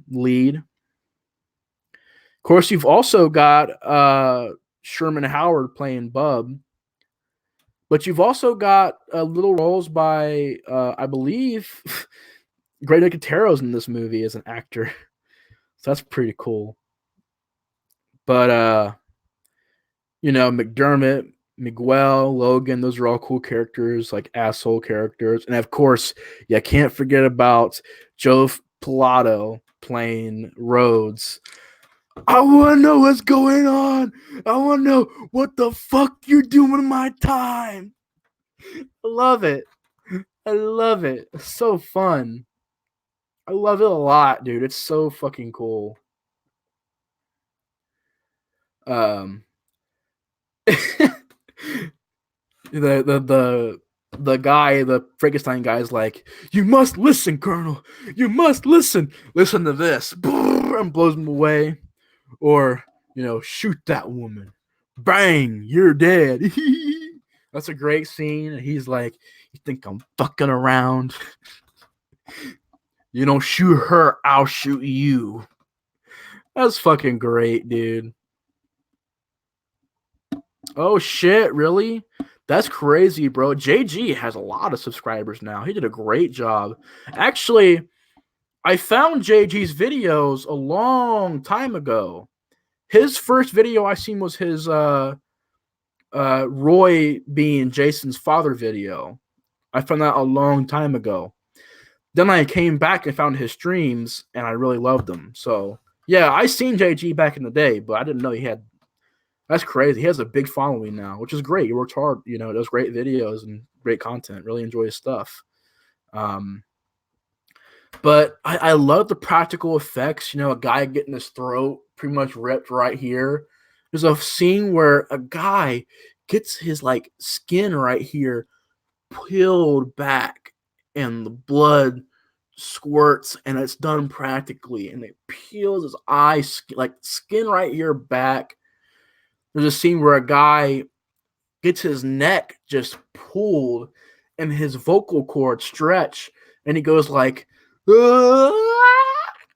lead. Of course, you've also got Sherman Howard playing Bub, but you've also got little roles by, I believe, Greg Nicotero's in this movie as an actor. So that's pretty cool. But McDermott, Miguel, Logan, those are all cool characters, like asshole characters. And of course, you can't forget about Joe Pilato playing Rhodes. I want to know what's going on. I want to know what the fuck you're doing with my time. I love it. I love it. It's so fun. I love it a lot, dude. It's so fucking cool. Um, the the the the guy, the Frankenstein guy, is like, "You must listen, Colonel. You must listen. Listen to this," and blows him away. Or, shoot that woman. Bang, you're dead. That's a great scene. He's like, "You think I'm fucking around? You don't shoot her, I'll shoot you." That's fucking great, dude. Oh shit, really? That's crazy, bro. JG has a lot of subscribers now. He did a great job. Actually, I found JG's videos a long time ago. His first video I seen was his Roy being Jason's father video. I found that a long time ago. Then I came back and found his streams, and I really loved them. So yeah, I seen JG back in the day, but I didn't know he had. That's crazy. He has a big following now, which is great. He works hard, does great videos and great content. Really enjoy his stuff. Um, but I love the practical effects. A guy getting his throat pretty much ripped right here. There's a scene where a guy gets his like skin right here peeled back, and the blood squirts, and it's done practically, and it peels his eye, like skin right here back. There's a scene where a guy gets his neck just pulled and his vocal cords stretch, and he goes like, "Ah!"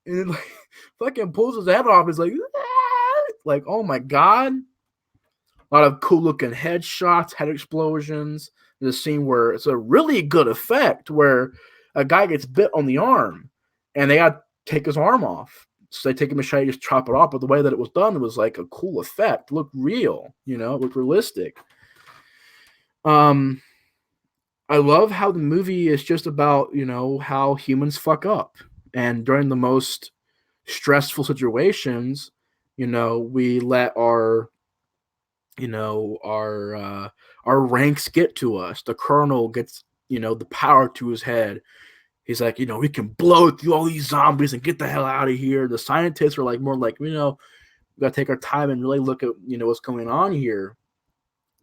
and it like fucking pulls his head off. It's like, "Ah!" Like, oh my god. A lot of cool looking headshots, head explosions. There's a scene where it's a really good effect where a guy gets bit on the arm and they got to take his arm off. So they take a machete, just chop it off. But the way that it was done, it was like a cool effect. It looked real, it looked realistic. I love how the movie is just about, how humans fuck up. And during the most stressful situations, we let our ranks get to us. The colonel gets, the power to his head. He's like, we can blow through all these zombies and get the hell out of here. The scientists are like more like, we gotta take our time and really look at, what's going on here.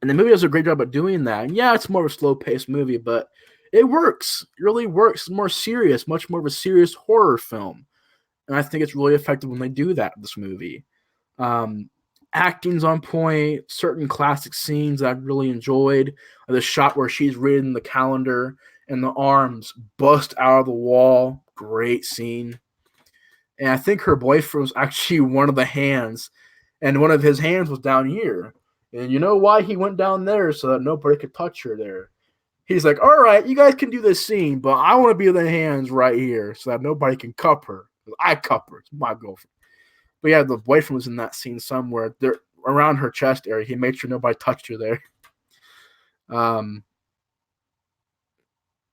And the movie does a great job of doing that. And yeah, it's more of a slow-paced movie, but it works. It really works. It's more serious, much more of a serious horror film. And I think it's really effective when they do that in this movie. Acting's on point, certain classic scenes that I've really enjoyed. The shot where she's reading the calendar and the arms bust out of the wall. Great scene. And I think her boyfriend was actually one of the hands, and one of his hands was down here. And you know why he went down there? So that nobody could touch her there. He's like, all right, you guys can do this scene, but I want to be the hands right here so that nobody can cup her. I cup her. It's my girlfriend. But yeah, the boyfriend was in that scene somewhere. There around her chest area. He made sure nobody touched her there.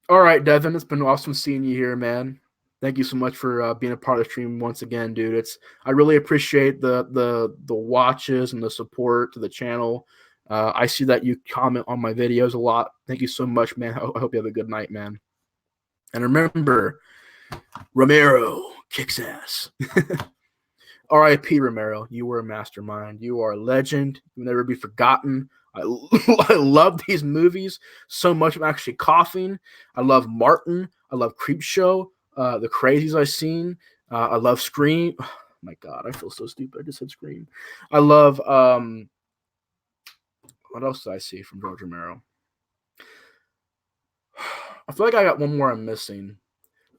All right, Devin, it's been awesome seeing you here, man. Thank you so much for being a part of the stream once again, dude. I really appreciate the watches and the support to the channel. I see that you comment on my videos a lot. Thank you so much, man. I hope you have a good night, man. And remember, Romero kicks ass. R.I.P. Romero. You were a mastermind. You are a legend. You'll never be forgotten. I love these movies so much. I'm actually coughing. I love Martin. I love Creepshow. The Crazies I've seen. I love Scream. Oh, my God, I feel so stupid. I just said Scream. I love. What else did I see from George Romero? I feel like I got one more I'm missing.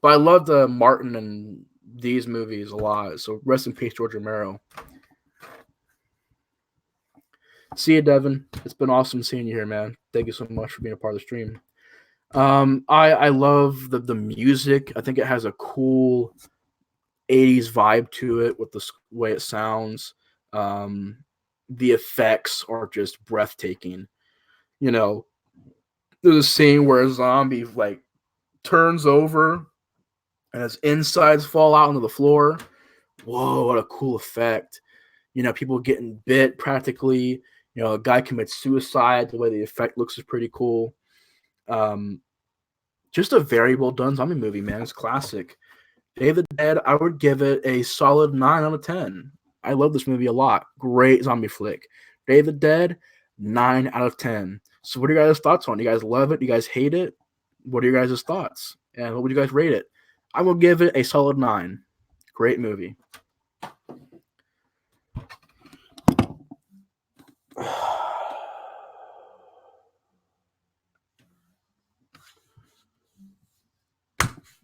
But I love the Martin and these movies a lot. So rest in peace, George Romero. See you, Devin. It's been awesome seeing you here, man. Thank you so much for being a part of the stream. I love the music. I think it has a cool 80s vibe to it with the way it sounds. The effects are just breathtaking. There's a scene where a zombie like turns over and his insides fall out onto the floor. Whoa, what a cool effect. People getting bit practically. A guy commits suicide. The way the effect looks is pretty cool. Just a very well done zombie movie, man. It's classic. Day of the Dead, I would give it a solid 9 out of 10. I love this movie a lot. Great zombie flick. Day of the Dead, 9 out of 10. So what are your guys' thoughts on it? You guys love it? You guys hate it? What are your guys' thoughts? And what would you guys rate it? I will give it a solid 9. Great movie.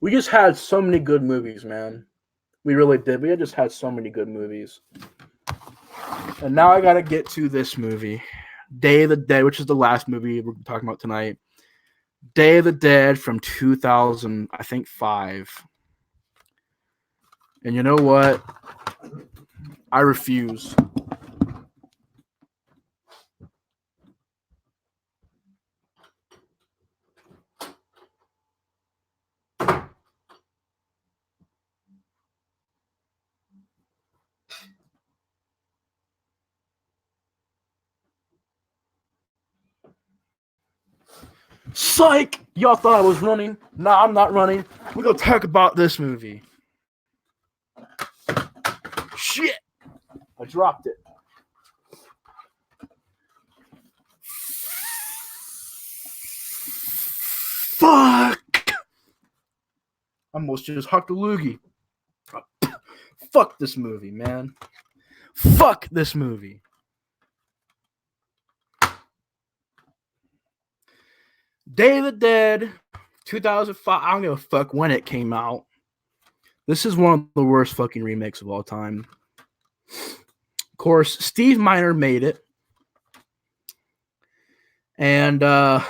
We just had so many good movies, man. We really did. We just had so many good movies. And now I got to get to this movie. Day of the Dead, which is the last movie we're talking about tonight. Day of the Dead from 2000, I think 5. And you know what? I refuse. Psych! Y'all thought I was running. Nah, I'm not running. We're going to talk about this movie. Shit! I dropped it. Fuck! I almost just hucked a loogie. Fuck this movie, man. Fuck this movie. Day of the Dead, 2005. I don't give a fuck when it came out. This is one of the worst fucking remakes of all time. Of course, Steve Miner made it. And look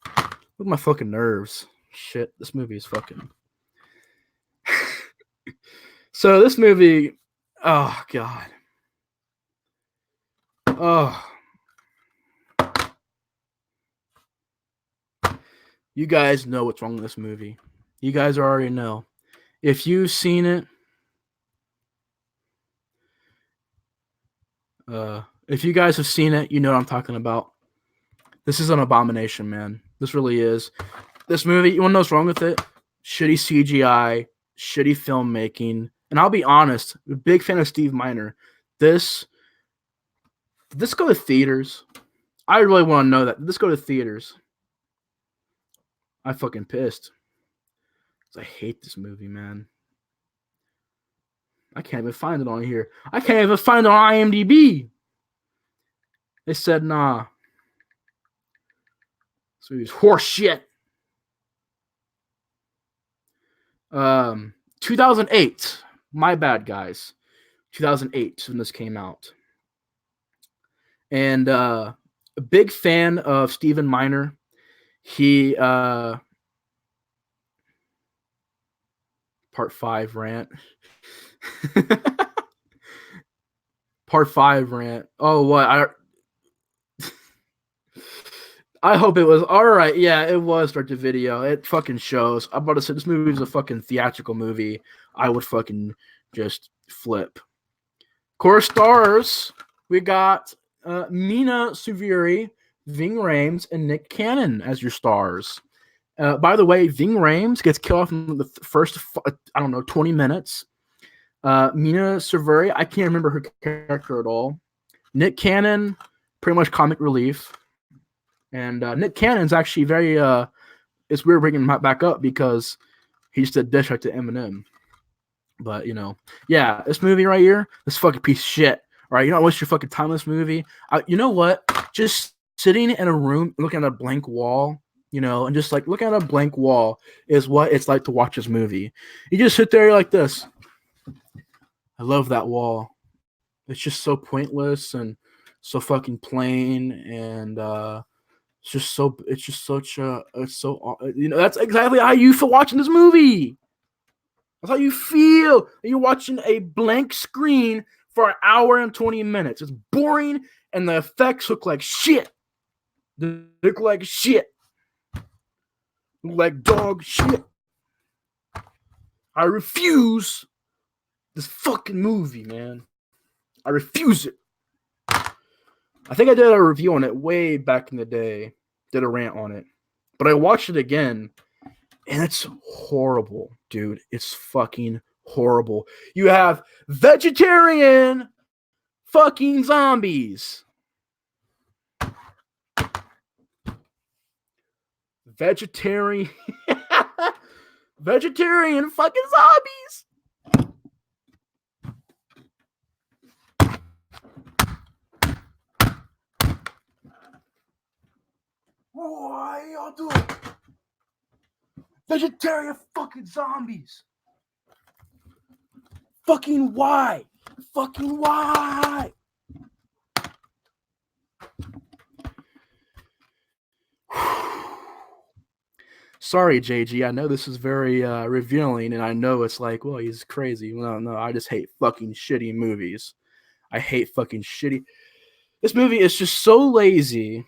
at my fucking nerves. Shit, this movie is fucking. So this movie, oh god. Oh. You guys know what's wrong with this movie. You guys already know. If you've seen it, if you guys have seen it, you know what I'm talking about. This is an abomination, man. This really is. This movie, you want to know what's wrong with it? Shitty CGI, shitty filmmaking. And I'll be honest, I'm a big fan of Steve Miner. Did this go to theaters? I really want to know that. Did this go to theaters? I'm fucking pissed. I hate this movie, man. I can't even find it on here. I can't even find it on IMDb. They said, nah. This movie's horse shit. 2008. My bad, guys. 2008 when this came out. And a big fan of Stephen Miner. He Part 5 rant. Part 5 rant. Oh, what? I hope it was all right. Yeah, it was direct to video. It fucking shows. I'm about to say this movie is a fucking theatrical movie. I would fucking just flip. Core stars. We got Mina Suviri, Ving Rhames, and Nick Cannon as your stars. By the way, Ving Rhames gets killed off in the first, 20 minutes. Mina Suviri, I can't remember her character at all. Nick Cannon, pretty much comic relief. And Nick Cannon's actually very, it's weird bringing him back up because he just did dish right to Eminem. But, yeah, this movie right here, this fucking piece of shit. All right, you don't waste your fucking time on this movie. You know what? Just sitting in a room looking at a blank wall, and just like looking at a blank wall is what it's like to watch this movie. You just sit there like this. I love that wall. It's just so pointless and so fucking plain, and it's so that's exactly how you feel watching this movie. That's how you feel. You're watching a blank screen for an hour and 20 minutes. It's boring, and the effects look like shit. They look like shit. Look like dog shit. I refuse this fucking movie, man. I refuse it. I think I did a review on it way back in the day. Did a rant on it. But I watched it again, and it's horrible, dude. It's fucking horrible. You have vegetarian fucking zombies. Vegetarian vegetarian fucking zombies. Why y'all doing? Vegetarian fucking zombies. Fucking why? Fucking why? Sorry, JG. I know this is very revealing, and I know it's like, well, he's crazy. No, I just hate fucking shitty movies. I hate fucking shitty. This movie is just so lazy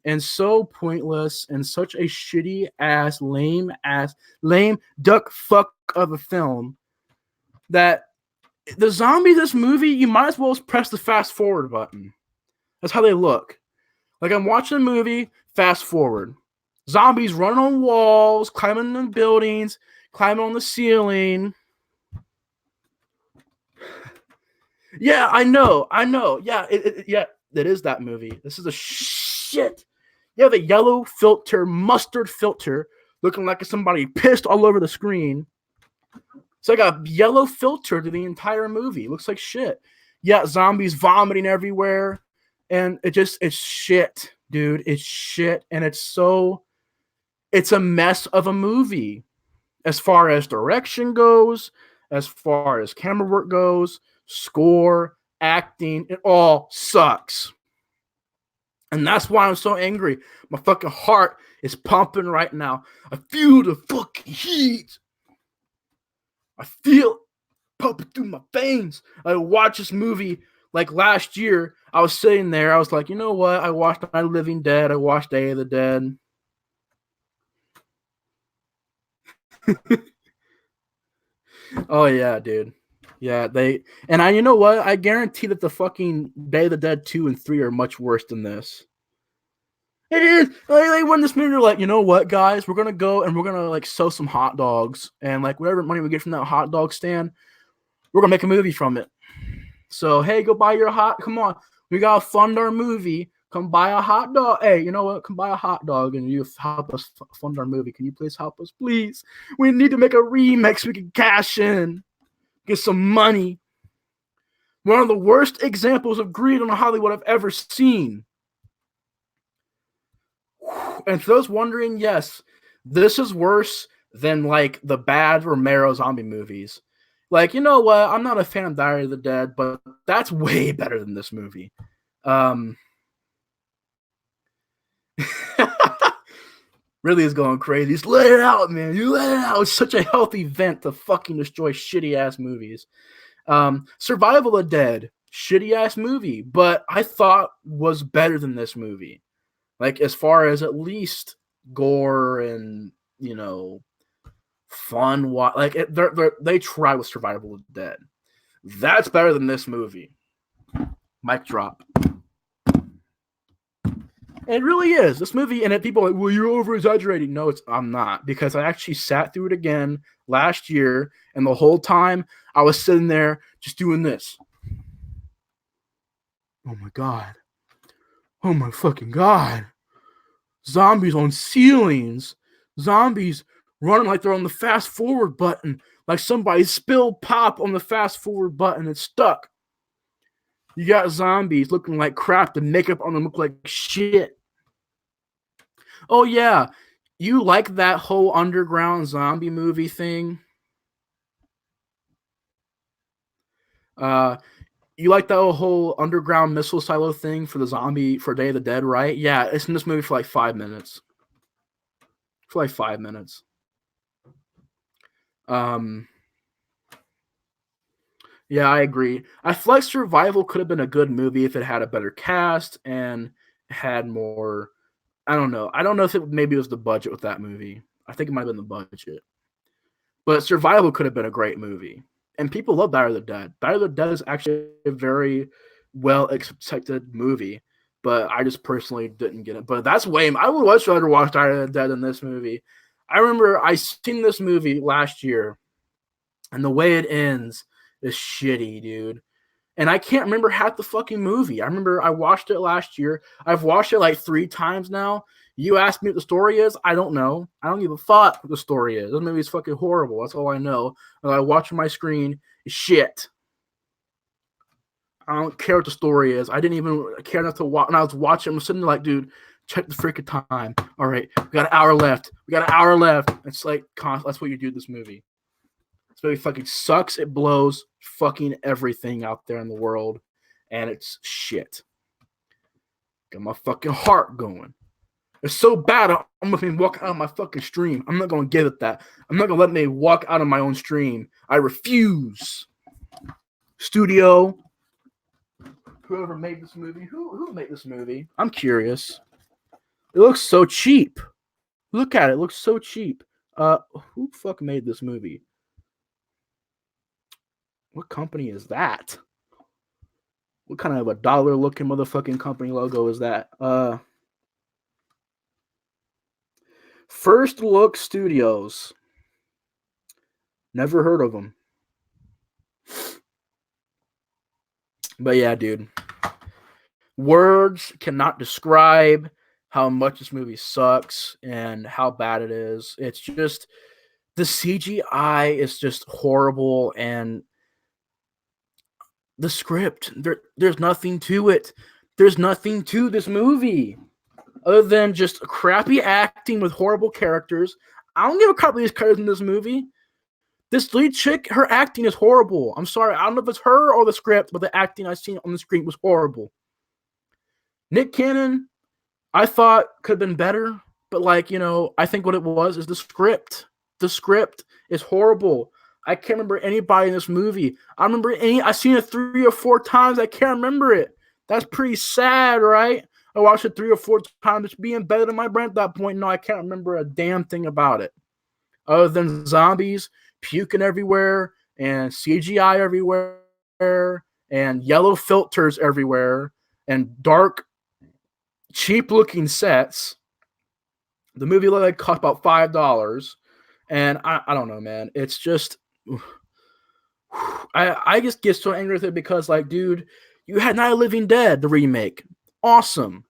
and so pointless and such a shitty ass, lame duck fuck of a film that the zombies in this movie, you might as well press the fast forward button. That's how they look. Like I'm watching a movie, fast forward. Zombies running on walls, climbing on buildings, climbing on the ceiling. Yeah, I know. Yeah, it is that movie. This is a shit. You have a yellow filter, mustard filter, looking like somebody pissed all over the screen. It's like a yellow filter to the entire movie. It looks like shit. Yeah, zombies vomiting everywhere. And it's shit, dude. It's shit. And it's a mess of a movie. As far as direction goes, as far as camera work goes, score, acting, it all sucks. And that's why I'm so angry. My fucking heart is pumping right now. I feel the fucking heat. I feel it pumping through my veins. I watched this movie like last year. I was sitting there. I was like, you know what? I watched Night of the Living Dead. I watched Day of the Dead. Oh yeah, dude. Yeah, you know what? I guarantee that the fucking Day of the Dead 2 and 3 are much worse than this. It is. They won this movie. They're like, you know what, guys? We're gonna go and we're gonna like sell some hot dogs, and like whatever money we get from that hot dog stand, we're gonna make a movie from it. So hey, go buy your hot. Come on, we gotta fund our movie. Come buy a hot dog. Hey, you know what? Come buy a hot dog and you help us fund our movie. Can you please help us, please? We need to make a remix. We can cash in, get some money. One of the worst examples of greed in Hollywood I've ever seen. And for those wondering, yes, this is worse than like the bad Romero zombie movies. Like, you know what? I'm not a fan of Diary of the Dead, but that's way better than this movie. Really is going crazy. Just let it out, man. You let it out. It's such a healthy vent to fucking destroy shitty ass movies. Survival of the Dead, shitty ass movie, but I thought was better than this movie. Like as far as at least gore and fun. Like they try with Survival of the Dead. That's better than this movie. Mic drop. It really is. This movie, and people are like, well, you're over exaggerating. No, I'm not, because I actually sat through it again last year, and the whole time I was sitting there just doing this. Oh my god. Oh my fucking god. Zombies on ceilings. Zombies running like they're on the fast forward button. Like somebody spilled pop on the fast forward button. It's stuck. You got zombies looking like crap. The makeup on them look like shit. Oh yeah, you like that whole underground zombie movie thing? You like that whole underground missile silo thing for Day of the Dead, right? Yeah, it's in this movie for like 5 minutes. For like 5 minutes. Yeah, I agree. I feel like Survival could have been a good movie if it had a better cast and had more. I don't know. I don't know if maybe it was the budget with that movie. I think it might have been the budget. But Survival could have been a great movie. And people love Diary of the Dead. Diary of the Dead is actually a very well accepted movie, but I just personally didn't get it. But that's way I would much rather watch Diary of the Dead than this movie. I remember I seen this movie last year, and the way it ends is shitty, dude. And I can't remember half the fucking movie. I remember I watched it last year. I've watched it like 3 times now. You asked me what the story is. I don't know. I don't give a fuck what the story is. This movie is fucking horrible. That's all I know. And I watch on my screen is shit. I don't care what the story is. I didn't even care enough to watch. When I was watching, I'm sitting there like, dude, check the freaking time. All right, we got an hour left. It's like, that's what you do in this movie. This movie fucking sucks. It blows fucking everything out there in the world, and it's shit. Got my fucking heart going. It's so bad. I'm gonna walk out of my fucking stream. I'm not gonna give it that. I'm not gonna let me walk out of my own stream. I refuse. Studio, whoever made this movie, who made this movie? I'm curious. It looks so cheap. Look at it. It looks so cheap. Who the fuck made this movie? What company is that? What kind of a dollar-looking motherfucking company logo is that? First Look Studios. Never heard of them. But yeah, dude. Words cannot describe how much this movie sucks and how bad it is. It's just, the CGI is just horrible, and the script, there's nothing to it. There's nothing to this movie other than just crappy acting with horrible characters. I don't give a crap about these characters in this movie. This lead chick, her acting is horrible. I'm sorry. I don't know if it's her or the script, but the acting I seen on the screen was horrible. Nick Cannon, I thought could have been better, but I think what it was is the script. The script is horrible. I can't remember anybody in this movie. I've seen it 3 or 4 times. I can't remember it. That's pretty sad, right? I watched it 3 or 4 times. It's being better than my brain at that point. No, I can't remember a damn thing about it. Other than zombies puking everywhere and CGI everywhere and yellow filters everywhere and dark, cheap-looking sets. The movie looked like it cost about $5. And I don't know, man. It's just, I just get so angry with it because, dude, you had Night of the Living Dead, the remake. Awesome.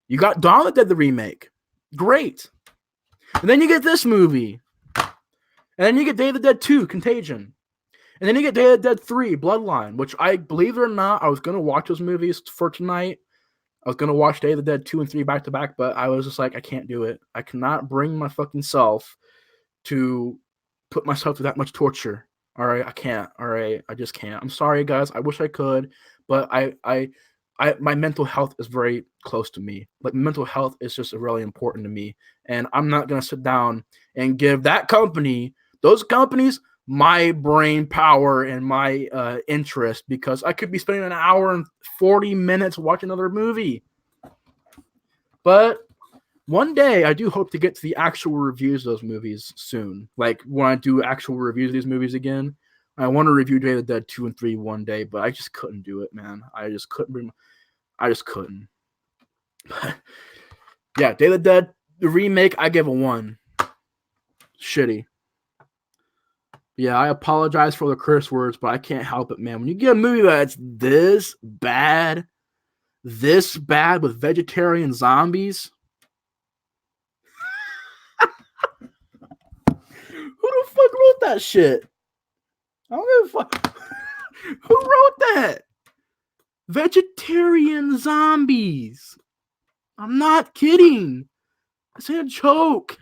You got Dawn of the Dead, the remake. Great. And then you get this movie. And then you get Day of the Dead 2, Contagion. And then you get Day of the Dead 3, Bloodline, which believe it or not, I was going to watch those movies for tonight. I was going to watch Day of the Dead 2 and 3 back to back, but I was just like, I can't do it. I cannot bring my fucking self to put myself through that much torture. All right, I can't. All right, I just can't. I'm sorry, guys. I wish I could, but my mental health is very close to me. Mental health is just really important to me, and I'm not gonna sit down and give those companies, my brain power and my interest, because I could be spending an hour and 40 minutes watching another movie. But one day, I do hope to get to the actual reviews of those movies soon. When I do actual reviews of these movies again, I want to review Day of the Dead 2 and 3 one day, but I just couldn't do it, man. I just couldn't. Yeah, Day of the Dead, the remake, I give a 1. Shitty. Yeah, I apologize for the curse words, but I can't help it, man. When you get a movie that's this bad with vegetarian zombies, who the fuck wrote that shit? I don't give a fuck. Who wrote that? Vegetarian zombies. I'm not kidding. This ain't a joke.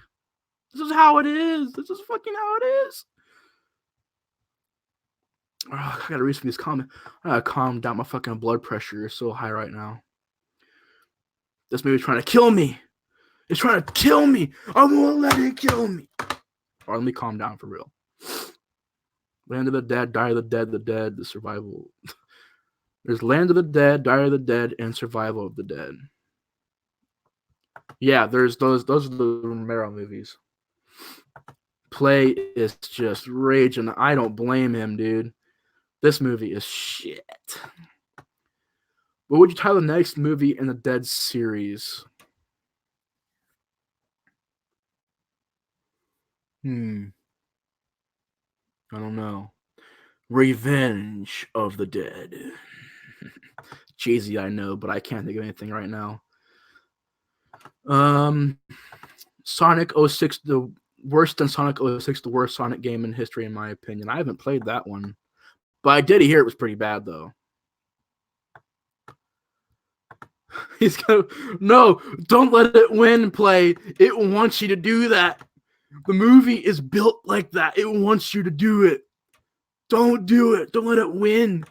This is how it is. This is fucking how it is. Oh, I gotta read some of these comments. I gotta calm down. My fucking blood pressure is so high right now. This movie's trying to kill me. It's trying to kill me. I won't let it kill me. Or let me calm down for real. Land of the Dead, Die of the Dead, the Survival. There's Land of the Dead, Die of the Dead, and Survival of the Dead. Yeah, there's those are the Romero movies. Play is just raging. I don't blame him, dude. This movie is shit. What would you title the next movie in the Dead series? I don't know. Revenge of the Dead. Cheesy, I know, but I can't think of anything right now. Sonic 06, the worse than Sonic 06, the worst Sonic game in history, in my opinion. I haven't played that one, but I did hear it was pretty bad, though. He's gonna no, don't let it win. Play. It wants you to do that. The movie is built like that. It wants you to do it. Don't do it. Don't let it win.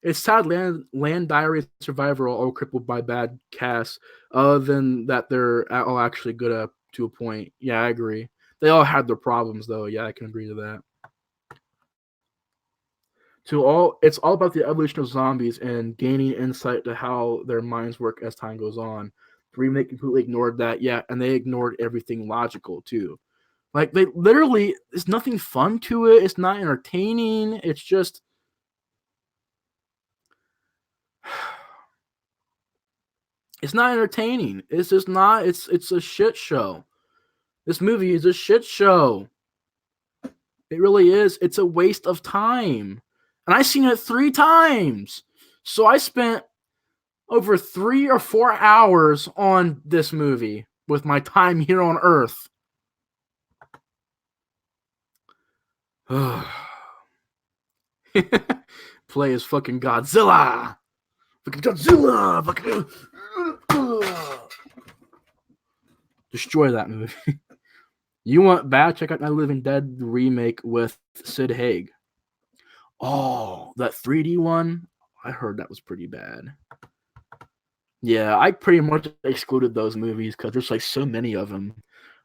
It's sad Land Diary and Survivor are all crippled by bad casts. Other than that, they're all actually good up to a point. Yeah, I agree. They all had their problems, though. Yeah, I can agree to that. It's all about the evolution of zombies and gaining insight to how their minds work as time goes on. The remake completely ignored that, yeah, and they ignored everything logical too. Like they literally, there's nothing fun to it. It's not entertaining. It's just, it's not entertaining. It's just not. It's a shit show. This movie is a shit show. It really is. It's a waste of time. And I've seen it 3 times. So I spent over 3 or 4 hours on this movie with my time here on Earth. Play as fucking Godzilla. Fucking Godzilla. Fucking destroy that movie. You want bad? Check out Night of the Living Dead remake with Sid Haig. Oh, that 3D one? I heard that was pretty bad. Yeah, I pretty much excluded those movies because there's like so many of them.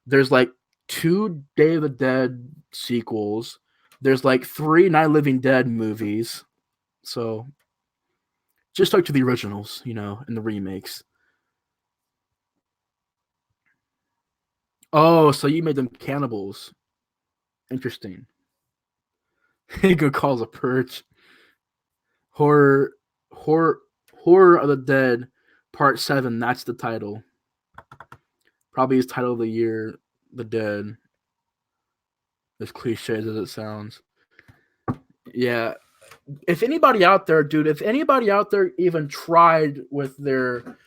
There's like 2 Day of the Dead sequels. There's like 3 Night of the Living Dead movies. So just stuck to the originals, and the remakes. Oh, so you made them cannibals. Interesting. Good calls a purge. Horror, horror, horror of the Dead, Part 7. That's the title. Probably his title of the year. The Dead. As cliche as it sounds. Yeah. If anybody out there even tried with their,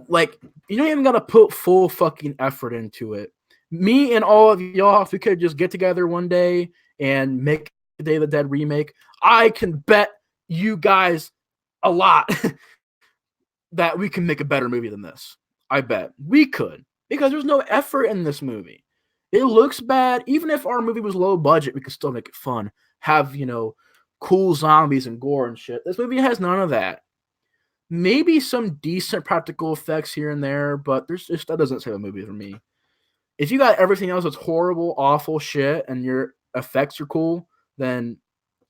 like, you don't even gotta put full fucking effort into it. Me and all of y'all, if we could just get together one day and make the Day of the Dead remake, I can bet you guys a lot that we can make a better movie than this. I bet we could, because there's no effort in this movie. It looks bad. Even if our movie was low budget, we could still make it fun. Have, cool zombies and gore and shit. This movie has none of that. Maybe some decent practical effects here and there, but that doesn't save a movie for me. If you got everything else that's horrible, awful shit, and your effects are cool, then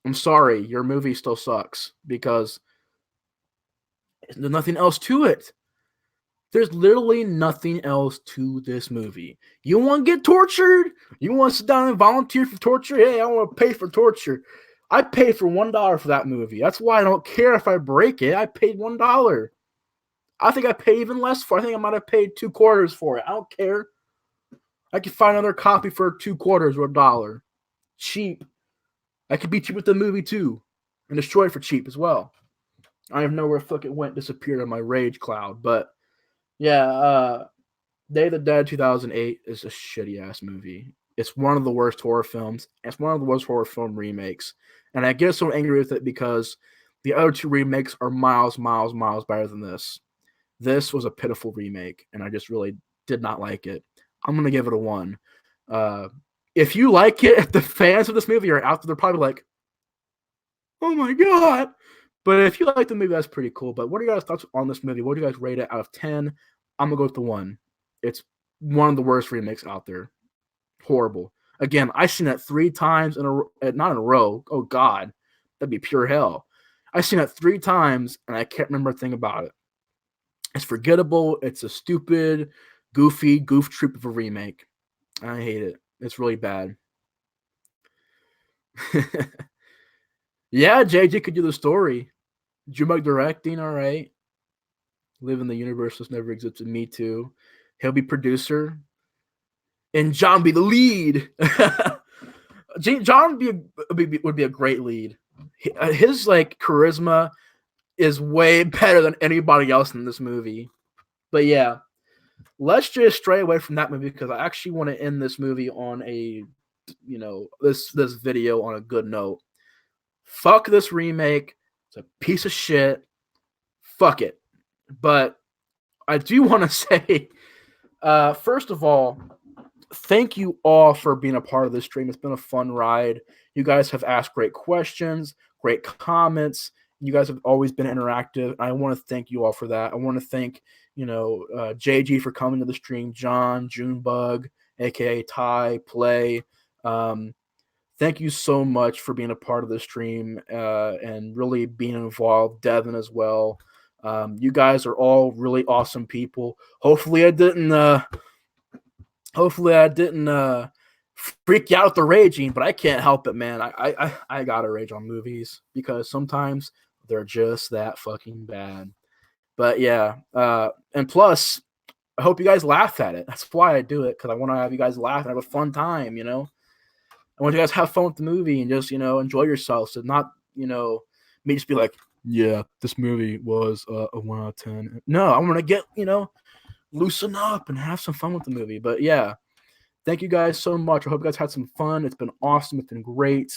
I'm sorry, your movie still sucks because there's nothing else to it. There's literally nothing else to this movie. You want to get tortured? You want to sit down and volunteer for torture? Hey, I want to pay for torture. I paid for $1 for that movie. That's why I don't care if I break it. I paid $1. I think I paid even less for it. I think I might have paid 2 quarters for it. I don't care. I could find another copy for 2 quarters or $1. Cheap. I could beat you with the movie too. And destroy it for cheap as well. I don't even know where the fuck it went, disappeared on my rage cloud. But yeah, Day of the Dead 2008 is a shitty ass movie. It's one of the worst horror films. It's one of the worst horror film remakes. And I get so angry with it because the other 2 remakes are miles better than this. This was a pitiful remake, and I just really did not like it. I'm going to give it a 1. If you like it, if the fans of this movie are out there, they're probably like, oh my God. But if you like the movie, that's pretty cool. But what are your guys' thoughts on this movie? What do you guys rate it out of 10? I'm going to go with the 1. It's one of the worst remakes out there. Horrible. Again, I've seen that 3 times not in a row. Oh God, that'd be pure hell. I've seen it 3 times and I can't remember a thing about it. It's forgettable. It's a stupid, goofy goof troop of a remake. I hate it. It's really bad. Yeah, JJ could do the story. Jumuk directing, all right. Live in the universe that's never existed. Me too. He'll be producer, and John be the lead. John would be a great lead. His like charisma is way better than anybody else in this movie. But yeah, let's just stray away from that movie because I actually want to end this movie on a, this video on a good note. Fuck this remake. It's a piece of shit. Fuck it. But I do want to say, first of all, thank you all for being a part of this stream. It's been a fun ride. You guys have asked great questions, great comments. You guys have always been interactive. I want to thank you all for that. I want to thank, JG for coming to the stream, John, Junebug, aka Ty, Play. Thank you so much for being a part of the stream and really being involved. Devin as well. You guys are all really awesome people. Hopefully, I didn't freak you out with the raging, but I can't help it, man. I gotta rage on movies because sometimes they're just that fucking bad. But yeah, and plus, I hope you guys laugh at it. That's why I do it, because I want to have you guys laugh and have a fun time. I want you guys to have fun with the movie and just enjoy yourselves, and not me just be like, yeah, this movie was a 1 out of 10. No, I want to get loosen up and have some fun with the movie. But yeah, thank you guys so much. I hope you guys had some fun. It's been awesome. It's been great.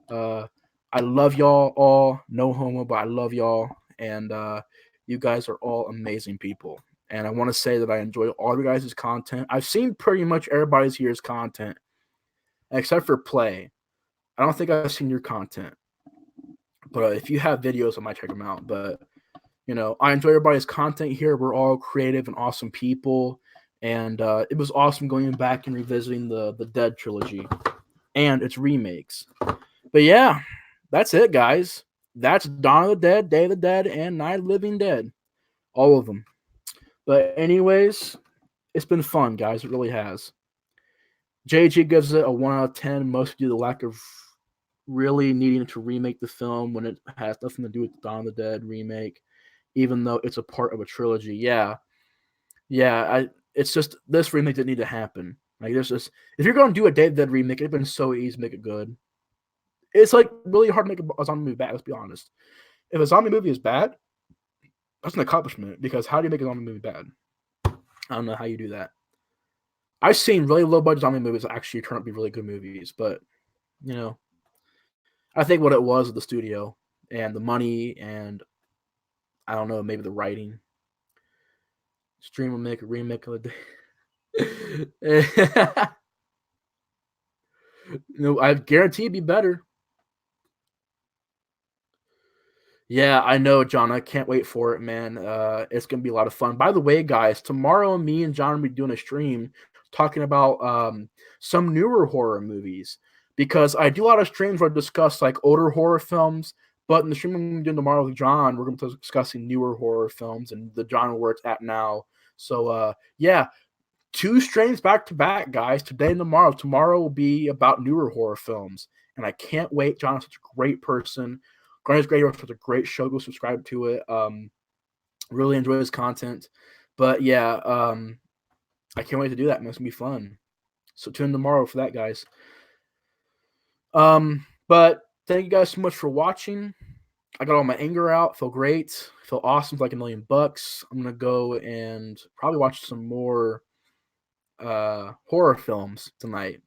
I love y'all all. No homo, but I love y'all. And you guys are all amazing people. And I want to say that I enjoy all of you guys' content. I've seen pretty much everybody's here's content, except for Play. I don't think I've seen your content. But if you have videos, I might check them out. But, I enjoy everybody's content here. We're all creative and awesome people. And it was awesome going back and revisiting the Dead Trilogy and its remakes. But yeah, that's it, guys. That's Dawn of the Dead, Day of the Dead, and Night of the Living Dead. All of them. But anyways, it's been fun, guys. It really has. JG gives it a 1 out of 10, mostly due to the lack of really needing to remake the film when it has nothing to do with the Dawn of the Dead remake, even though it's a part of a trilogy. Yeah. It's just this remake didn't need to happen. Like, there's just, if you're going to do a Day of the Dead remake, it'd been so easy to make it good. It's like really hard to make a zombie movie bad. Let's be honest. If a zombie movie is bad, that's an accomplishment, because how do you make a zombie movie bad? I don't know how you do that. I've seen really low budget zombie movies that actually turn out to be really good movies, but I think what it was with the studio and the money and I don't know, maybe the writing. Stream will make a remake of the I guarantee it'd be better. Yeah, I know, John. I can't wait for it, man. It's gonna be a lot of fun. By the way, guys, tomorrow me and John will be doing a stream talking about some newer horror movies, because I do a lot of streams where I discuss like older horror films. But in the stream I'm doing tomorrow with John, we're going to be discussing newer horror films and the genre where it's at now. So yeah, 2 streams back to back, guys. Today and tomorrow. Tomorrow will be about newer horror films, and I can't wait. John is such a great person. Garner's Great Horror is a great show. Go subscribe to it. Really enjoy his content. But yeah, I can't wait to do that. Man. It's gonna be fun. So tune in tomorrow for that, guys. But thank you guys so much for watching. I got all my anger out. Feel great. Feel awesome. Like $1,000,000. I'm gonna go and probably watch some more horror films tonight.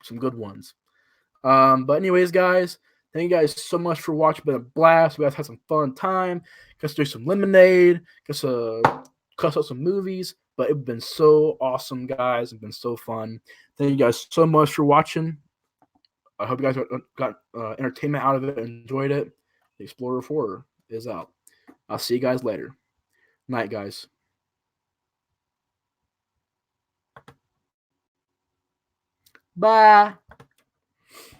Some good ones. But anyways, guys, thank you guys so much for watching. It's been a blast. We guys had some fun time. Got to do some lemonade. Got to cuss out some movies. But it's been so awesome, guys. It's been so fun. Thank you guys so much for watching. I hope you guys got entertainment out of it and enjoyed it. The Explorer 4 is out. I'll see you guys later. Night, guys. Bye.